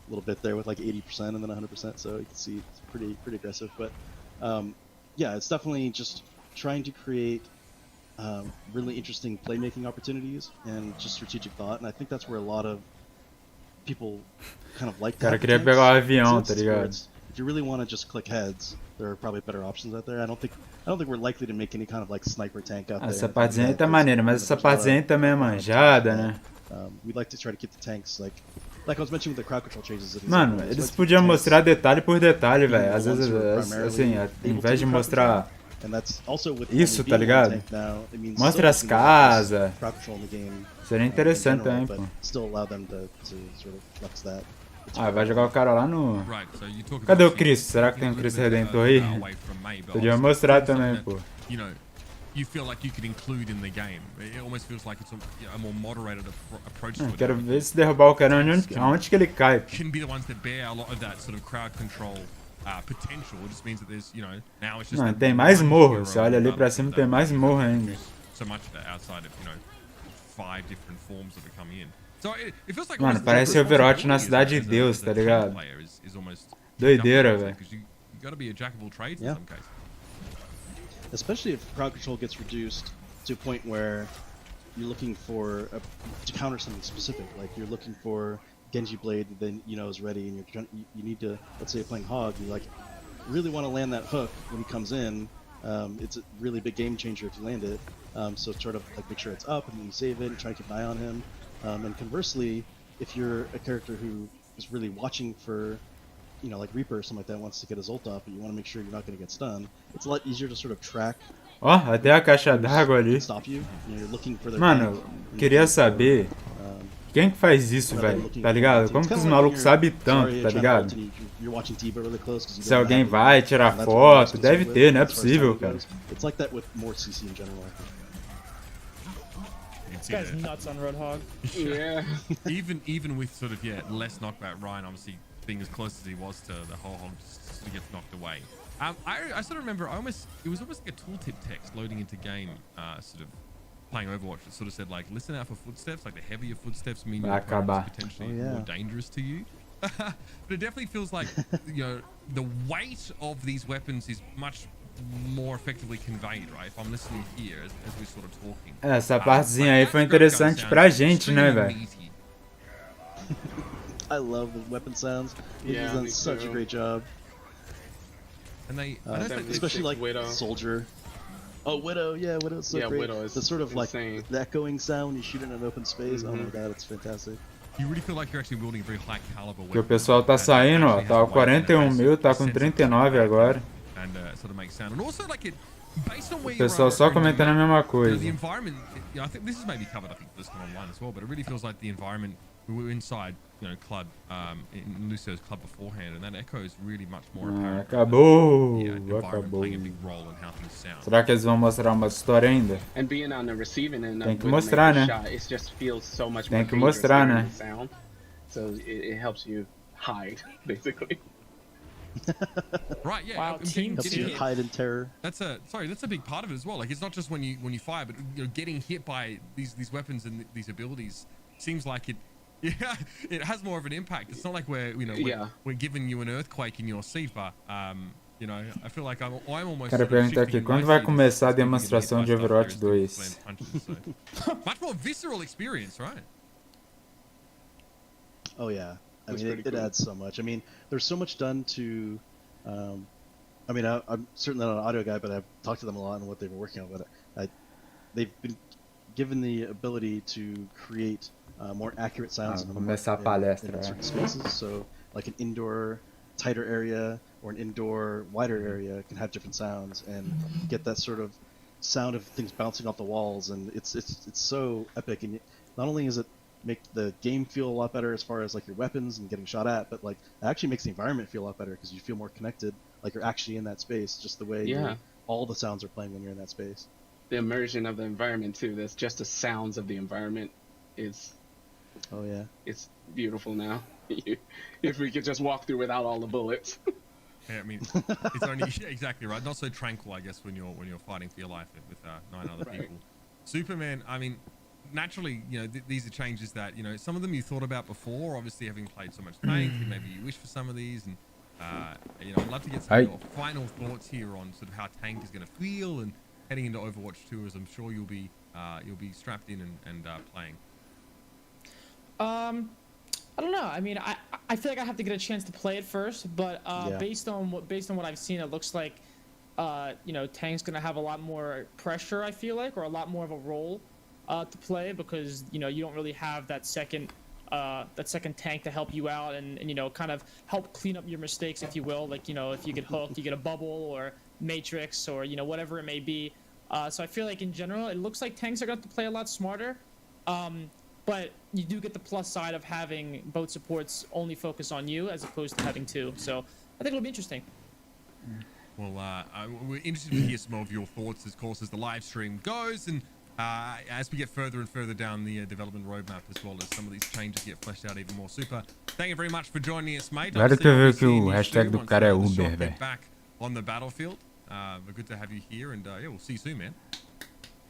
little bit there with like 80% and then 100%, so you can see it's pretty aggressive. But yeah, it's definitely just trying to create really interesting playmaking opportunities and just strategic thought, and I think that's where a lot of people kind of like. Cara, queria pegar o avião, tá ligado? If you really want to just click heads, there are probably better options out there. I don't think we're likely to make any kind of like sniper tank out there. Essa partezinha aí tá maneira, mas essa partezinha aí também é manjada, né? We'd like to try to keep the tanks like I was mentioning with the crowd control changes. Mano, eles podiam mostrar detalhe por detalhe, velho. Às vezes, assim, em vez de mostrar isso, tá ligado? Mostra as casas. Seria interessante também, pô. Ah, vai jogar o cara lá no... Cadê o Cristo? Será que tem um Cristo Redentor aí? Podia mostrar também, pô. You feel like you could include in the game. It almost feels like it's a more moderated approach to it. Quero ver se derrubar o cara aonde que ele cai. Can be the ones that bear a lot of that sort of crowd control potential. It just means that there's, now it's just. Não, tem mais morro. Você olha ali pra cima, tem mais morro ainda. So much outside of 5 different forms that are coming in. So it feels like. Mano, parece Overwatch na cidade de Deus, tá ligado? Doideira, velho. You gotta be a jack of all trades in some cases. Especially if crowd control gets reduced to a point where you're looking for to counter something specific, like you're looking for Genji Blade that then is ready, and you need to, let's say you're playing Hog, you like really want to land that hook when he comes in. It's a really big game changer if you land it. So sort of like make sure it's up and then you save it and try to keep an eye on him. And conversely, if you're a character who is really watching for like Reaper or something like that, wants to get his ult up, but you want to make sure you're not going to get stunned. It's a lot easier to sort of track. Ó, até a caixa d'água ali. Stop you. You're looking for their Mano, queria saber Quem que faz isso, velho? Tá ligado? Como que os malucos sabem tanto, tá ligado? Se alguém vai tirar foto, deve ter, não é possível, cara. It's like that with more CC in general. This guy's nuts on Roadhog. Yeah. even with sort of less knockback, Ryan obviously being as close as he was to the whole hog just sort of gets knocked away. I sort of remember it was almost like a tooltip text loading into game, sort of playing Overwatch. It sort of said like, listen out for footsteps. Like the heavier footsteps mean your opponent is potentially more dangerous to you. But it definitely feels like the weight of these weapons is much more effectively conveyed, right? If I'm listening here as we're sort of talking. Essa partezinha aí foi interessante pra gente, né, velho? I love the weapon sounds. He's done such a great job. And they, especially like Widow. Soldier. Oh, Widow, yeah, Widow's so great. Widow is the sort of insane. like the echoing sound when you shoot in an open space. Oh my god, it's fantastic. You really feel like you're actually wielding a very high caliber Que o weapon. pessoal tá saindo, ó. Tá 41 mil, tá com 39 agora. And sort of makes sound. And also like it based on where O pessoal só comentando a mesma coisa. The environment, I think this is maybe covered, I think, for this one online as well, but it really feels like the environment, we were inside, club, in Lucio's club beforehand, and that echo is really much more apparent. Acabou, The environment acabou. playing a big role in how things sound. Será que eles vão mostrar uma história ainda? And being on the receiving end Tem que with mostrar, the né? shot, it just feels so much Tem more que dangerous mostrar, hearing né? the sound. So it helps you hide, basically. Right, yeah. Wow, team Helps you hide in terror. That's a big part of it as well. Like it's not just when you fire, but getting hit by these weapons and these abilities seems like it. Yeah, it has more of an impact. It's not like we're giving you an earthquake in your seat, but I feel like I'm almost. Quero perguntar aqui, quando vai começar a demonstração de Overwatch 2? Much more visceral experience, right? Oh yeah, I mean it adds so much. I mean, there's so much done to. I mean, I'm certainly not an audio guy, but I've talked to them a lot and what they've been working on. But they've been given the ability to create more accurate sounds in certain spaces. So, like an indoor tighter area or an indoor wider area can have different sounds and get that sort of sound of things bouncing off the walls. And it's so epic. And not only is it make the game feel a lot better as far as like your weapons and getting shot at, but like it actually makes the environment feel a lot better because you feel more connected, like you're actually in that space, just the way all the sounds are playing when you're in that space. The immersion of the environment too, that's just the sounds of the environment is it's beautiful now. If we could just walk through without all the bullets. Yeah, I mean, it's only exactly right. Not so tranquil, I guess, when you're fighting for your life with 9 other people. Superman, I mean, naturally, these are changes that, some of them you thought about before, obviously having played so much tank, maybe you wish for some of these, and I'd love to get some of your final thoughts here on sort of how tank is going to feel and heading into Overwatch 2, as I'm sure you'll be strapped in and playing. I don't know. I mean, I feel like I have to get a chance to play it first, but based on what I've seen, it looks like tank's gonna have a lot more pressure. I feel like, or a lot more of a role to play because you don't really have that second tank to help you out and kind of help clean up your mistakes, if you will. Like if you get hooked, you get a bubble or matrix or whatever it may be. So I feel like in general, it looks like tanks are going to play a lot smarter. But you do get the plus side of having both supports only focus on you as opposed to having two. So I think it'll be interesting. Well, we're interested to hear some of your thoughts, of course, as the live stream goes, and as we get further and further down the development roadmap, as well as some of these changes get fleshed out even more. Super. Thank you very much for joining us, mate. Agora tu viu que o hashtag do cara é Uber, velho. Back on the battlefield. But good to have you here, and we'll see you soon, man.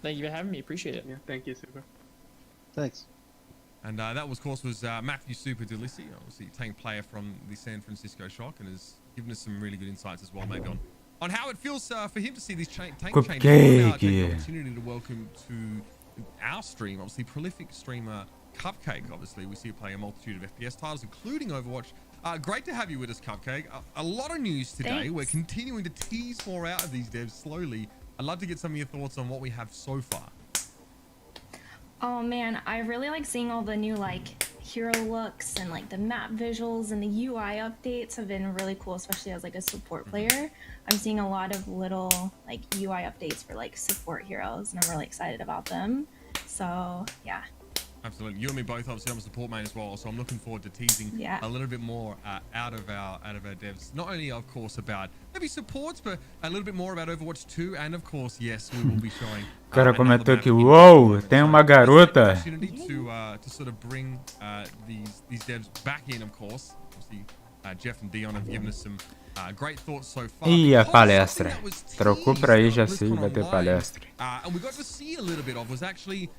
Thank you for having me. Appreciate it. Yeah, thank you, Super. Thanks. And that, of course, was Matthew Super Delissi, obviously tank player from the San Francisco Shock, and has given us some really good insights as well, maybe on how it feels for him to see these tank changes. Take the opportunity to welcome to our stream, obviously, prolific streamer Cupcake. Obviously, we see you play a multitude of FPS titles, including Overwatch. Great to have you with us, Cupcake. A lot of news today. Thanks. We're continuing to tease more out of these devs slowly. I'd love to get some of your thoughts on what we have so far. Oh man, I really like seeing all the new hero looks and the map visuals and the UI updates have been really cool, especially as a support player. I'm seeing a lot of little UI updates for support heroes and I'm really excited about them. So yeah. Absolutely. You and me both. Obviously, I'm a support main as well, so I'm looking forward to teasing a little bit more out of our devs. Not only, of course, about maybe supports, but a little bit more about Overwatch 2, and of course, yes, we will be showing. O cara comentou que, uou, tem uma garota. To sort of bring these devs back in, of course. Obviously, Jeff and Dion have given us some great thoughts so far. E a palestra. Trocou pra aí, já sei, vai ter palestra. And we got to see a little bit of was actually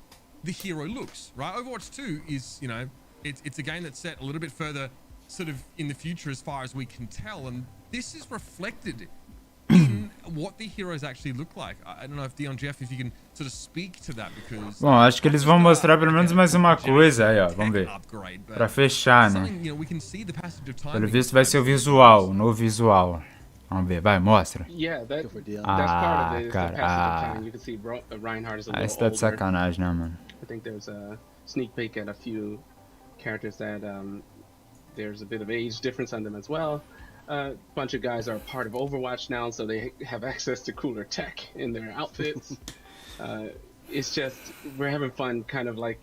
the hero looks, right? Overwatch 2 is, you know, it's a game that's set a little bit further sort of in the future as far as we can tell, and this is reflected in what the heroes actually look like. I don't know if Dion, Jeff, if you can sort of speak to that, because bom, acho que eles vão mostrar pelo menos mais uma coisa aí, ó, vamos ver. Pra fechar, né? Pelo visto vai ser o visual, o novo visual. Vamos ver, vai, mostra. Cara, esse tá de sacanagem, né, mano? I think there's a sneak peek at a few characters that there's a bit of age difference on them as well. A bunch of guys are part of Overwatch now, so they have access to cooler tech in their outfits. It's just, we're having fun kind of like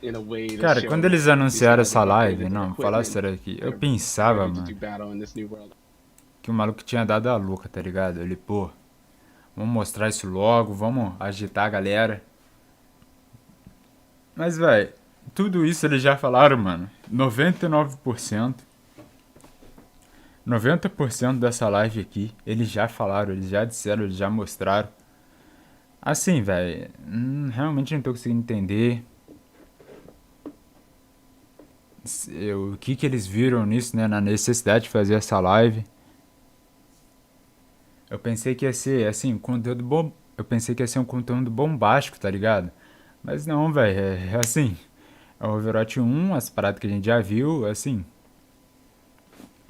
in a way. Cara, quando eles anunciaram essa live, não, falar sério aqui, eu pensava, mano, que o maluco tinha dado a louca, tá ligado? Ele, pô, vamos mostrar isso logo, vamos agitar a galera. Mas, véi, tudo isso eles já falaram, mano. 99%. 90% dessa live aqui, eles já falaram, eles já disseram, eles já mostraram. Assim, velho, realmente não tô conseguindo entender o que eles viram nisso, né, na necessidade de fazer essa live. Eu pensei que ia ser, assim, conteúdo bom. Eu pensei que ia ser um conteúdo bombástico, tá ligado? Mas não, velho, é assim. É o Overwatch 1, as paradas que a gente já viu, assim.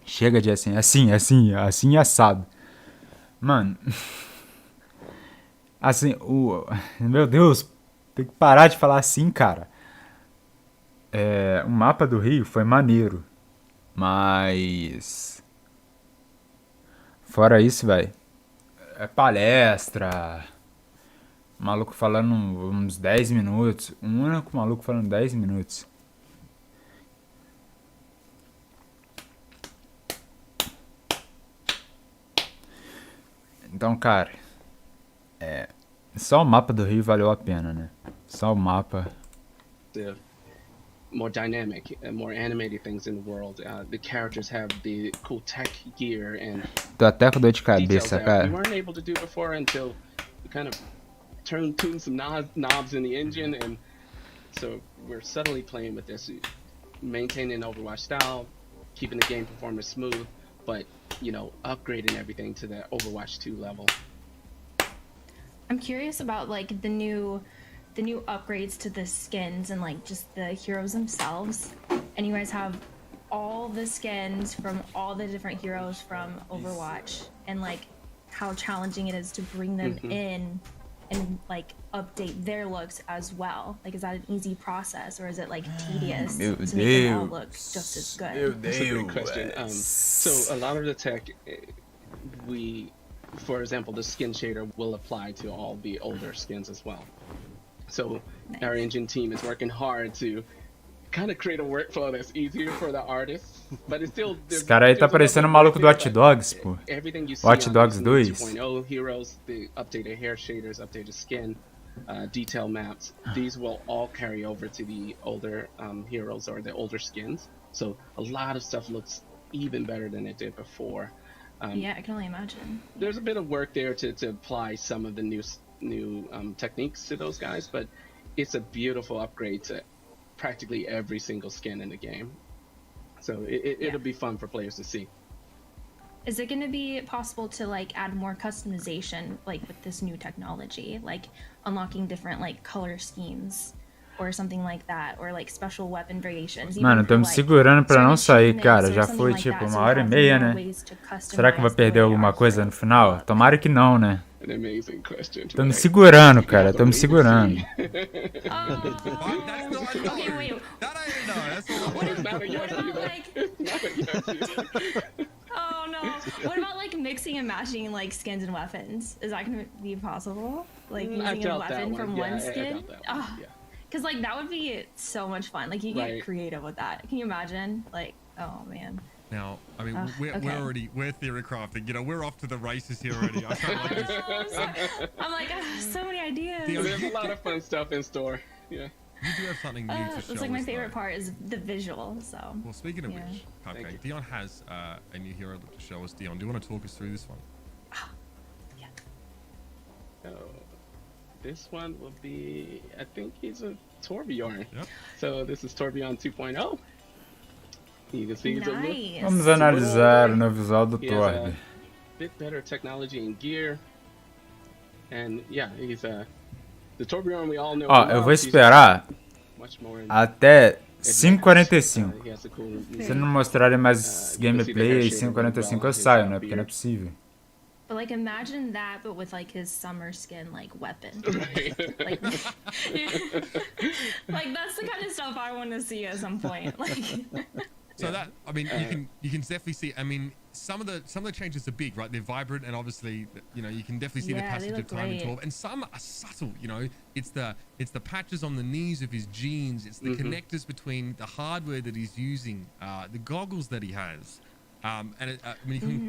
Chega de assim assado. Mano. Assim, meu Deus, tem que parar de falar assim, cara. O mapa do Rio foi maneiro. Mas... fora isso, velho. É palestra. Maluco falando uns 10 minutos. Um único maluco falando 10 minutos. Então, cara, só o mapa do Rio valeu a pena, né? Só o mapa. More dynamic and more animated things in the world. The characters have the cool tech gear and tô até com dor de cabeça, cara. We weren't able to do before until we kind of tuned some knobs in the engine, and so we're subtly playing with this, maintaining Overwatch style, keeping the game performance smooth, but you know, upgrading everything to the Overwatch 2 level. I'm curious about like the new upgrades to the skins and like just the heroes themselves. And you guys have all the skins from all the different heroes from Overwatch, and like how challenging it is to bring them in and like update their looks as well. Like, is that an easy process, or is it like tedious to make them all look just as good? That's a great question. So a lot of the tech, for example, the skin shader will apply to all the older skins as well. So our engine team is working hard to kind of create a workflow that's easier for the artists, but it's still. Esse cara aí tá parecendo o maluco do Watch Dogs, pô. Watch Dogs 2. 2.0 heroes, the updated hair shaders, updated skin, detail maps. These will all carry over to the older heroes or the older skins. So a lot of stuff looks even better than it did before. Yeah, I can only imagine. There's a bit of work there to apply some of the new techniques to those guys, but it's a beautiful upgrade to practically every single skin in the game. So it'll be fun for players to see. Is it going to be possible to like add more customization like with this new technology, like unlocking different like color schemes or something like that, or like special weapon variations? Mano, tô me segurando pra não sair, cara. Já foi tipo 1h30, né? Será que eu vou perder alguma coisa no final? Tomara que não, né? An amazing question. Tô me segurando, cara. Tô me segurando. Okay, wait. Oh no. What about like mixing and matching like skins and weapons? Is that going to be possible? Like using a weapon from one skin? Because like that would be so much fun. Like you get creative with that. Can you imagine? Like, oh man. Now, I mean, we're theory crafting. You know, we're off to the races here already. I kind of like this. I'm like, so many ideas. There's a lot of fun stuff in store. Yeah. You do have something new to show us. It's like my favorite part is the visual. So. Well, speaking of which, okay, Dion has a new hero to show us. Dion, do you want to talk us through this one? Yeah. So, this one will be, I think he's a Torbjorn. Yep. So this is Torbjorn 2.0. You can see he's a little Vamos analisar o novo visual do Torb. Bit better technology and gear. And yeah, he's the Torbjorn we all know. Ó, eu vou esperar até 5:45. Se não mostrarem mais gameplay aí 5:45 eu saio, né? Porque não é possível. But like imagine that, but with like his summer skin like weapon. like that's the kind of stuff I want to see at some point. Like. So that, I mean, you can definitely see. I mean, some of the changes are big, right? They're vibrant, and obviously, you know, you can definitely see the passage of time in 12. And some are subtle. You know, it's the patches on the knees of his jeans. It's the connectors between the hardware that he's using, the goggles that he has. And I mean,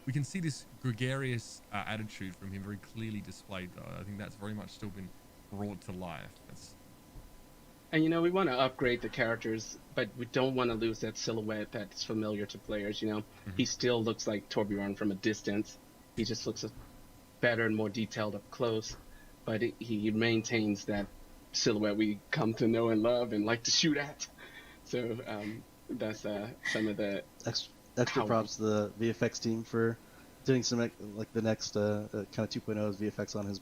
we can see this gregarious attitude from him very clearly displayed. Though I think that's very much still been brought to life. And you know, we want to upgrade the characters, but we don't want to lose that silhouette that's familiar to players. You know, he still looks like Torbjorn from a distance. He just looks better and more detailed up close, but he maintains that silhouette we come to know and love and like to shoot at. So that's some of the extra props to the VFX team for doing some like the next kind of 2.0's VFX on his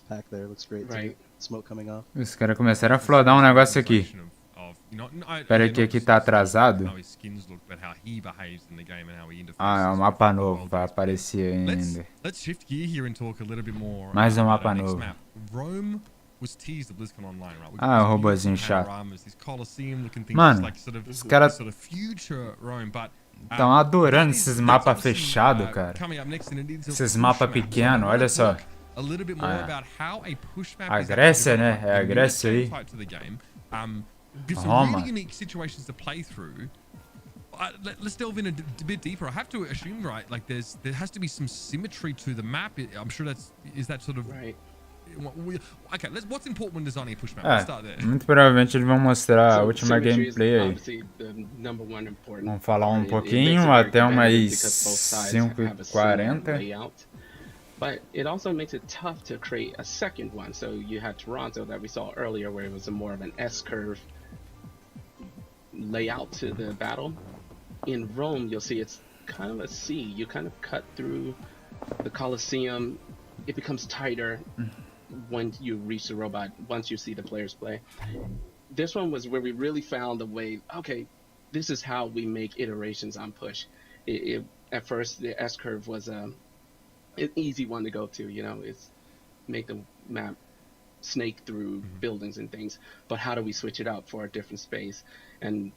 pack there. Looks great. Right. Smoke coming off. Os caras começaram a flodar um negócio aqui. Espera que aqui tá atrasado. Ah, é um mapa novo, vai aparecer ainda. Let's shift gear here and talk a little bit more. Mais um mapa novo. Rome was teased at BlizzCon Online, right? Ah, o robôzinho chato. Mano, os caras estão adorando esses mapas fechados, cara. Esses mapas pequenos, olha só. A Grécia, né? É a Grécia aí. Roma. Let's delve in a bit deeper. I have to assume, right? Like there has to be some symmetry to the map. I'm sure is that sort of right. Okay, what's important when designing a push map? Let's start there. Muito provavelmente eles vão mostrar a última gameplay aí. Vamos falar um pouquinho até umas 5:40. But it also makes it tough to create a second one. So you had Toronto that we saw earlier, where it was more of an S-curve layout to the battle. In Rome, you'll see it's kind of a C. You kind of cut through the Colosseum. It becomes tighter when you reach the robot, once you see the players play. This one was where we really found a way, okay, this is how we make iterations on push. At first, the S-curve was an easy one to go to, you know, it's make the map snake through buildings and things, but how do we switch it up for a different space? And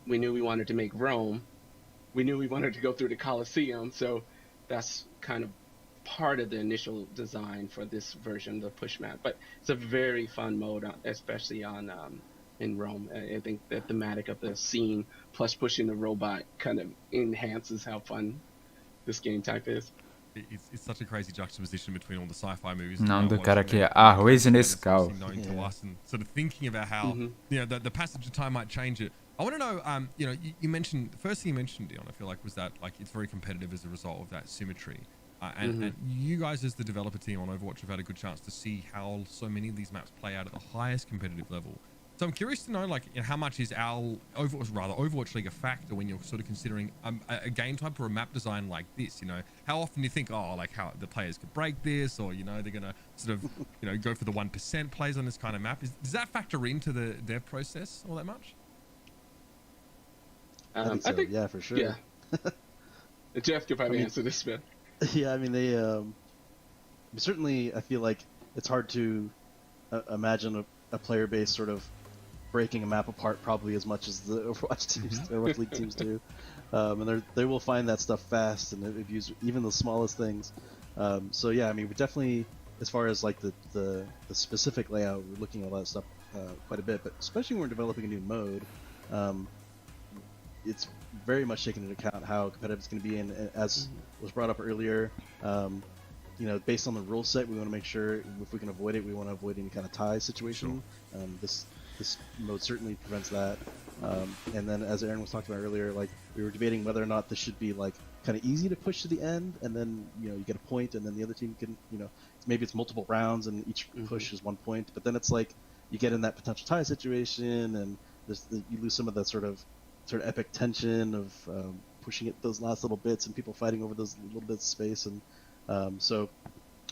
we knew we wanted to make Rome. We knew we wanted to go through the Colosseum, so that's kind of part of the initial design for this version of the push map. But it's a very fun mode, especially on in Rome. I think the thematic of the scene plus pushing the robot kind of enhances how fun this game type is. It's such a crazy juxtaposition between all the sci-fi movies. Não, do cara que é arroz e Nescau. And sort of thinking about how you know the passage of time might change it. I want to know, you know, you mentioned, the first thing you mentioned, Dion, I feel like, was that like it's very competitive as a result of that symmetry. And you guys as the developer team on Overwatch have had a good chance to see how so many of these maps play out at the highest competitive level. So I'm curious to know, like, you know, how much is Overwatch League a factor when you're sort of considering a game type or a map design like this? You know, how often do you think, oh, like how the players could break this, or, you know, they're gonna sort of, you know, go for the 1% plays on this kind of map? Does that factor into the dev process all that much? I think yeah, for sure. Yeah. Jeff could probably answer this, man. Yeah, I mean, they certainly, I feel like it's hard to imagine a player base sort of breaking a map apart probably as much as the Overwatch teams, Overwatch League teams do. And they will find that stuff fast and abuse even the smallest things. So yeah, I mean, we definitely as far as like the specific layout, we're looking at all that stuff quite a bit. But especially when we're developing a new mode, it's very much taking into account how competitive it's going to be. And as was brought up earlier, you know, based on the rule set, we want to make sure if we can avoid it, we want to avoid any kind of tie situation. Sure. This mode certainly prevents that. And then, as Aaron was talking about earlier, like we were debating whether or not this should be like kind of easy to push to the end, and then you get a point, and then the other team can, maybe it's multiple rounds, and each push is 1 point. But then it's like you get in that potential tie situation, and you lose some of the sort of epic tension of pushing it those last little bits, and people fighting over those little bits of space. And so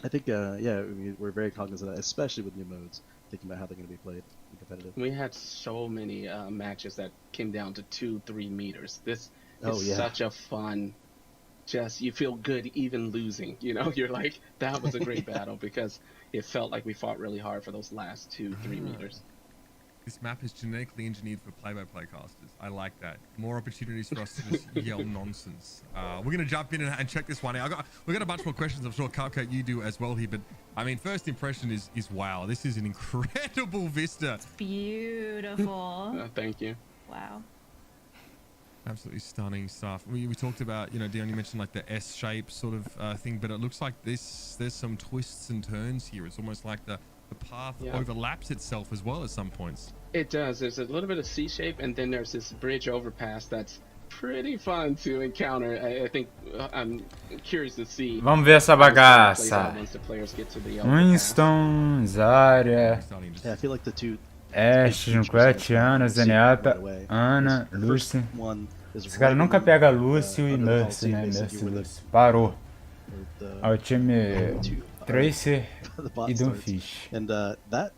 I think we're very cognizant of that, especially with new modes, thinking about how they're going to be played and competitive. We had so many matches that came down to 2-3 meters. This is such a fun, just you feel good even losing. You're like, that was a great battle, because it felt like we fought really hard for those last 2-3 meters. This map is genetically engineered for play-by-play casters. I like that. More opportunities for us to just yell nonsense. We're going to jump in and check this one out. We've got a bunch more questions. I'm sure, Cupcake, you do as well here. But, I mean, first impression is wow. This is an incredible vista. It's beautiful. Thank you. Wow. Absolutely stunning stuff. We talked about, Dion, you mentioned like the S shape sort of thing, but it looks like there's some twists and turns here. It's almost like the path overlaps itself as well at some points. It does. There's a little bit of C shape, and then there's this bridge overpass that's pretty fun to encounter. I think I'm curious to see. Vamos ver essa bagaça. Winston, Zarya, I feel like the two Ashe, Junquette, Zenyatta, Ana, Lucy. Esse cara nunca pega Lúcio e Mercy, né? Mercy. Parou. Aí o time Tracer e Doomfish. And that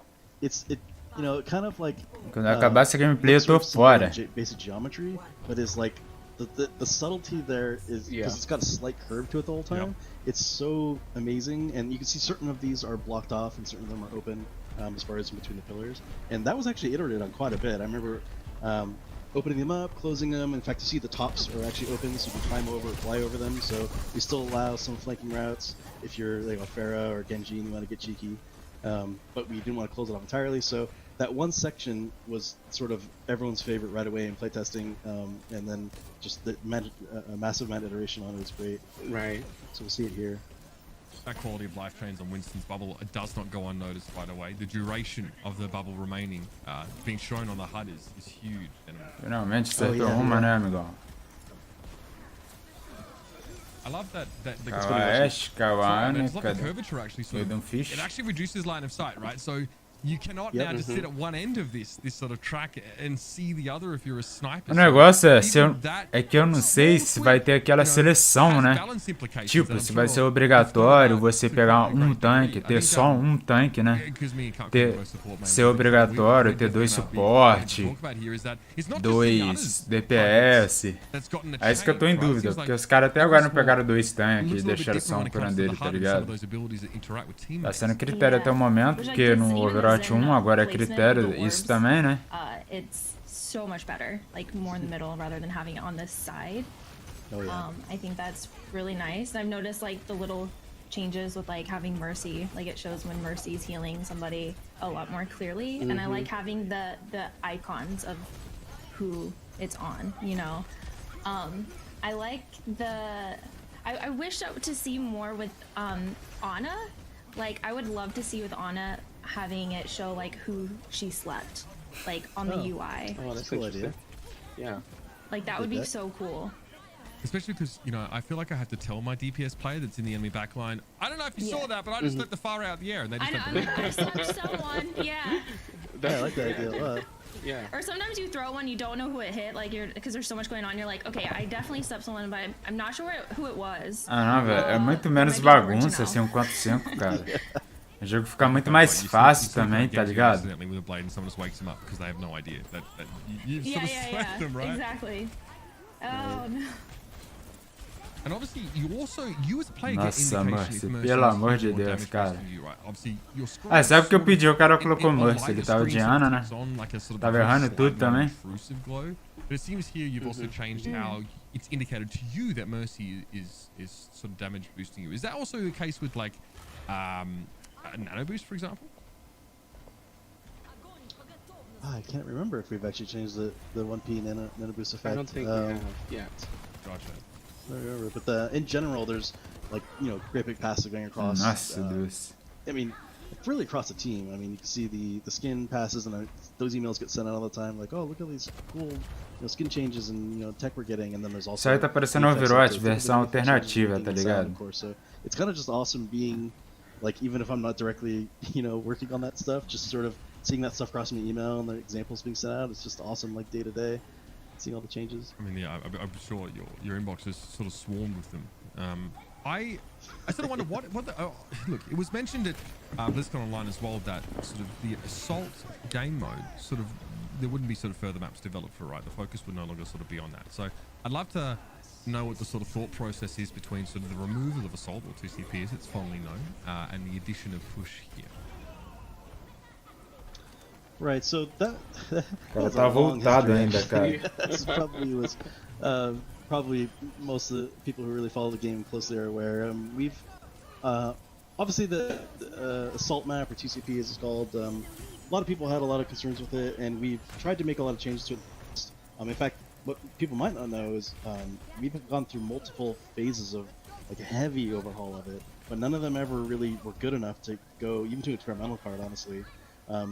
kind of like quando acabar essa gameplay eu tô fora. Basic geometry, but is like the subtlety there is because it's got a slight curve to it the whole time. It's so amazing, and you can see certain of these are blocked off and certain of them are open as far as in between the pillars. And that was actually iterated on quite a bit. I remember opening them up, closing them. In fact, you see the tops are actually open, so you can climb over or fly over them. So we still allow some flanking routes if you're like a Pharah or Genji and you want to get cheeky. But we didn't want to close it off entirely. So that one section was sort of everyone's favorite right away in playtesting, and then just a massive amount of iteration on it is great. Right. So we'll see it here. That quality of life trains on Winston's bubble, it does not go unnoticed, by the way. The duration of the bubble remaining being shown on the HUD is huge. Finalmente acertou uma, né, amigão? I love that the Ashe, Kawane, it's like a curvature actually Doomfish. it actually reduces line of sight, right? So you cannot now just sit at one end of this sort of track and see the other if you're a sniper. O negócio é que eu não sei se vai ter aquela seleção, né? Tipo, se vai ser obrigatório você pegar um tanque, ter só um tanque, né? Ser obrigatório ter 2 suporte, 2 DPS. É isso que eu tô em dúvida, porque os caras até agora não pegaram 2 tanques e deixaram só um curandeiro, tá ligado? Tá sendo critério até o momento, porque no Overwatch 1 agora é critério isso também, né? It's so much better, like more in the middle rather than having it on this side. I think that's really nice. I've noticed like the little changes with like having Mercy, like it shows when Mercy's healing somebody a lot more clearly, and I like having the icons of who it's on, I like I wish to see more with Ana. Like I would love to see with Ana having it show like who she slept, like on the UI. Oh, that's a cool idea. Yeah. Like that would be so cool. Especially because, I feel like I have to tell my DPS player that's in the enemy backline, I don't know if you saw that, but I just let the fire out of the air, and they just I slept someone, yeah. I like that idea a lot. Yeah. Or sometimes you throw one, you don't know who it hit, like because there's so much going on. You're like, okay, I definitely stepped someone, but I'm not sure who it was. Ah, não, velho, é muito menos bagunça assim, 1-4-5, cara. O jogo fica muito mais fácil também, tá ligado? Exactly. Oh no. And obviously, you as a player Nossa, Mercy, pelo amor de Deus, cara. Ah, sabe o que eu pedi? O cara colocou Mercy, ele tava de Ana, né? Tava errando tudo também. But it seems here you've also changed how it's indicated to you that Mercy is sort of damage boosting you. Is that also the case with like nano boost, for example? I can't remember if we've actually changed the 1P nano boost effect. I don't think we have yet. Gotcha. I don't remember, but in general, there's like great big passes going across. I mean, really across the team. I mean, you can see the skin passes, and those emails get sent out all the time. Like, oh, look at these cool skin changes and tech we're getting, and then there's also. Isso aí tá parecendo Overwatch, versão alternativa, tá ligado? So it's kind of just awesome being, like, even if I'm not directly, working on that stuff, just sort of seeing that stuff crossing the email and the examples being sent out. It's just awesome, like day to day, seeing all the changes. I mean, yeah, I'm sure your inbox is sort of swarmed with them. I sort of wonder what the, look, it was mentioned at BlizzCon Online as well that sort of the Assault game mode sort of there wouldn't be sort of further maps developed for, right? The focus would no longer sort of be on that. So I'd love to know what the sort of thought process is between sort of the removal of Assault, or 2CP as it's fondly known, and the addition of Push here. Right, so that Cara, tá voltado ainda, cara. This probably was probably most of the people who really follow the game closely are aware. We've obviously the Assault map, or 2CP as it's called. A lot of people had a lot of concerns with it, and we've tried to make a lot of changes to it. In fact, what people might not know is we've gone through multiple phases of like a heavy overhaul of it, but none of them ever really were good enough to go even to experimental card, honestly. I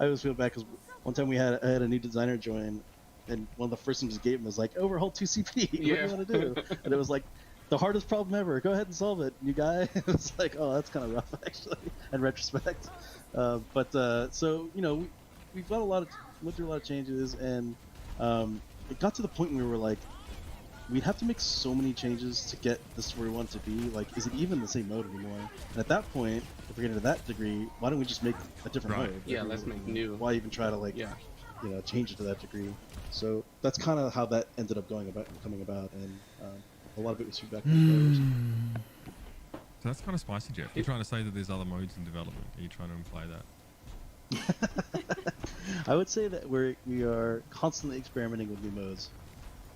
always feel bad because one time I had a new designer join, and one of the first things he gave him was like, overhaul 2CP, what do you want to do? And it was like, the hardest problem ever, go ahead and solve it, new guy. It was like, oh, that's kind of rough, actually, in retrospect. So, we've got went through a lot of changes, and it got to the point where we were like, we'd have to make so many changes to get this where we want it to be. Like, is it even the same mode anymore? And at that point, if we're getting to that degree, why don't we just make a different mode? Yeah, let's make new. Why even try to change it to that degree? So that's kind of how that ended up coming about, and a lot of it was feedback from players. So that's kind of spicy, Jeff. You're trying to say that there's other modes in development. Are you trying to imply that? I would say that we are constantly experimenting with new modes,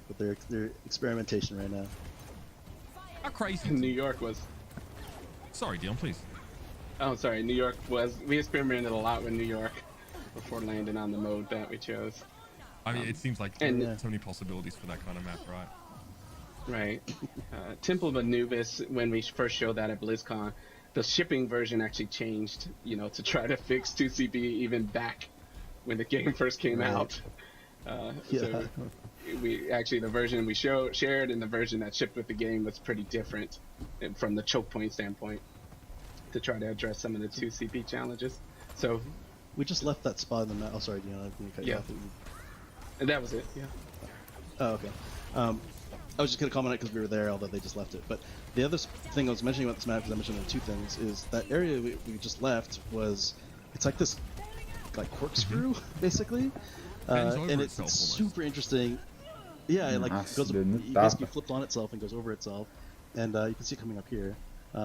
but they're experimentation right now. How crazy! New York was. Sorry, Dion, please. Oh, sorry. New York was. We experimented a lot with New York before landing on the mode that we chose. I mean, it seems like so many possibilities for that kind of map, right? Right. Temple of Anubis, when we first showed that at BlizzCon, the shipping version actually changed, to try to fix 2CP even back when the game first came out. So we actually, the version we shared and the version that shipped with the game was pretty different from the choke point standpoint to try to address some of the 2CP challenges. So we just left that spot in the map. Oh, sorry, Dion, I didn't cut you off. And that was it, yeah. Oh, okay. I was just going to comment on it because we were there, although they just left it. But the other thing I was mentioning about this map, because I mentioned two things, is that area we just left it's like this corkscrew, basically. And it's super interesting. Yeah, it basically flipped on itself and goes over itself. And you can see it coming up here.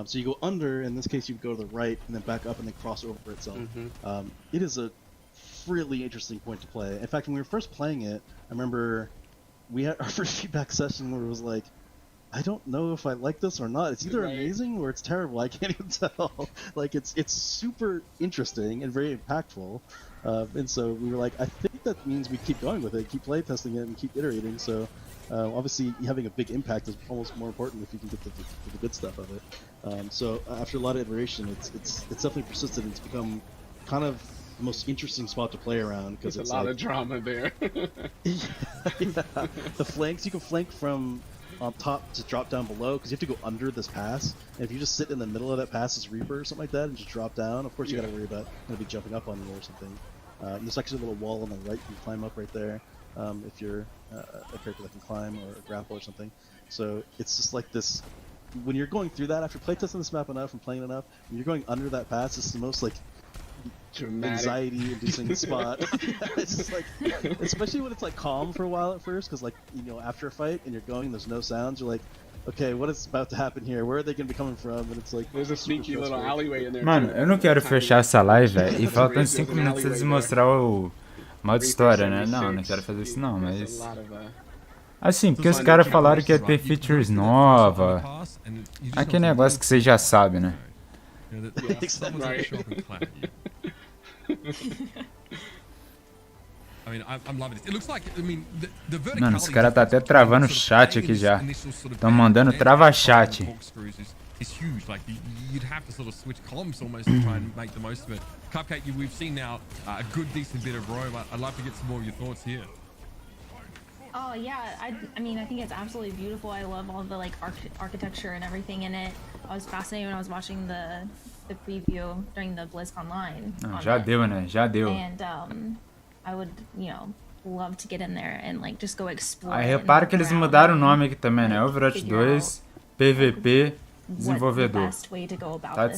So you go under, in this case you go to the right, and then back up and then cross over itself. It is a really interesting point to play. In fact, when we were first playing it, I remember we had our first feedback session where it was like, I don't know if I like this or not. It's either amazing or it's terrible. I can't even tell. Like, it's super interesting and very impactful. And so we were like, I think that means we keep going with it, keep play testing it, and keep iterating. So obviously having a big impact is almost more important if you can get the good stuff of it. So after a lot of iteration, it's definitely persisted. It's become kind of the most interesting spot to play around because it's a lot of drama there. The flanks, you can flank from on top to drop down below because you have to go under this pass. And if you just sit in the middle of that pass as Reaper or something like that and just drop down, of course you got to worry about be jumping up on you or something. There's actually a little wall on the right you can climb up right there if you're a character that can climb or grapple or something. So it's just like this. When you're going through that after playtesting this map enough and playing enough, when you're going under that pass, it's the most anxiety-inducing spot. It's just like, especially when it's calm for a while at first, because after a fight and you're going, there's no sounds. You're like, okay, what is about to happen here? Where are they going to be coming from? And it's like, there's a sneaky little alleyway in there. Mano, eu não quero fechar essa live, velho, e faltam 5 minutos eles mostrar o modo história, né? Não quero fazer isso não, mas assim, porque os caras falaram que ia ter features nova. Aquele negócio que vocês já sabem, né? You know, that someone's going to show up and clap you. I mean, I'm loving this. It looks like, I mean, the verticality. Mano, os caras tá até travando o chat aqui já. Estão mandando trava-chat. Is huge. Like you'd have to sort of switch columns almost to try and make the most of it. Cupcake, we've seen now a good, decent bit of Rome. I'd love to get some more of your thoughts here. Oh yeah, I mean, I think it's absolutely beautiful. I love all the like architecture and everything in it. I was fascinated when I was watching the preview during the BlizzCon line. Já deu, né? Já deu. And I would, you know, love to get in there and like just go explore. Aí repara que eles mudaram o nome aqui também, né? Overwatch 2, PVP, desenvolvedor. Tá de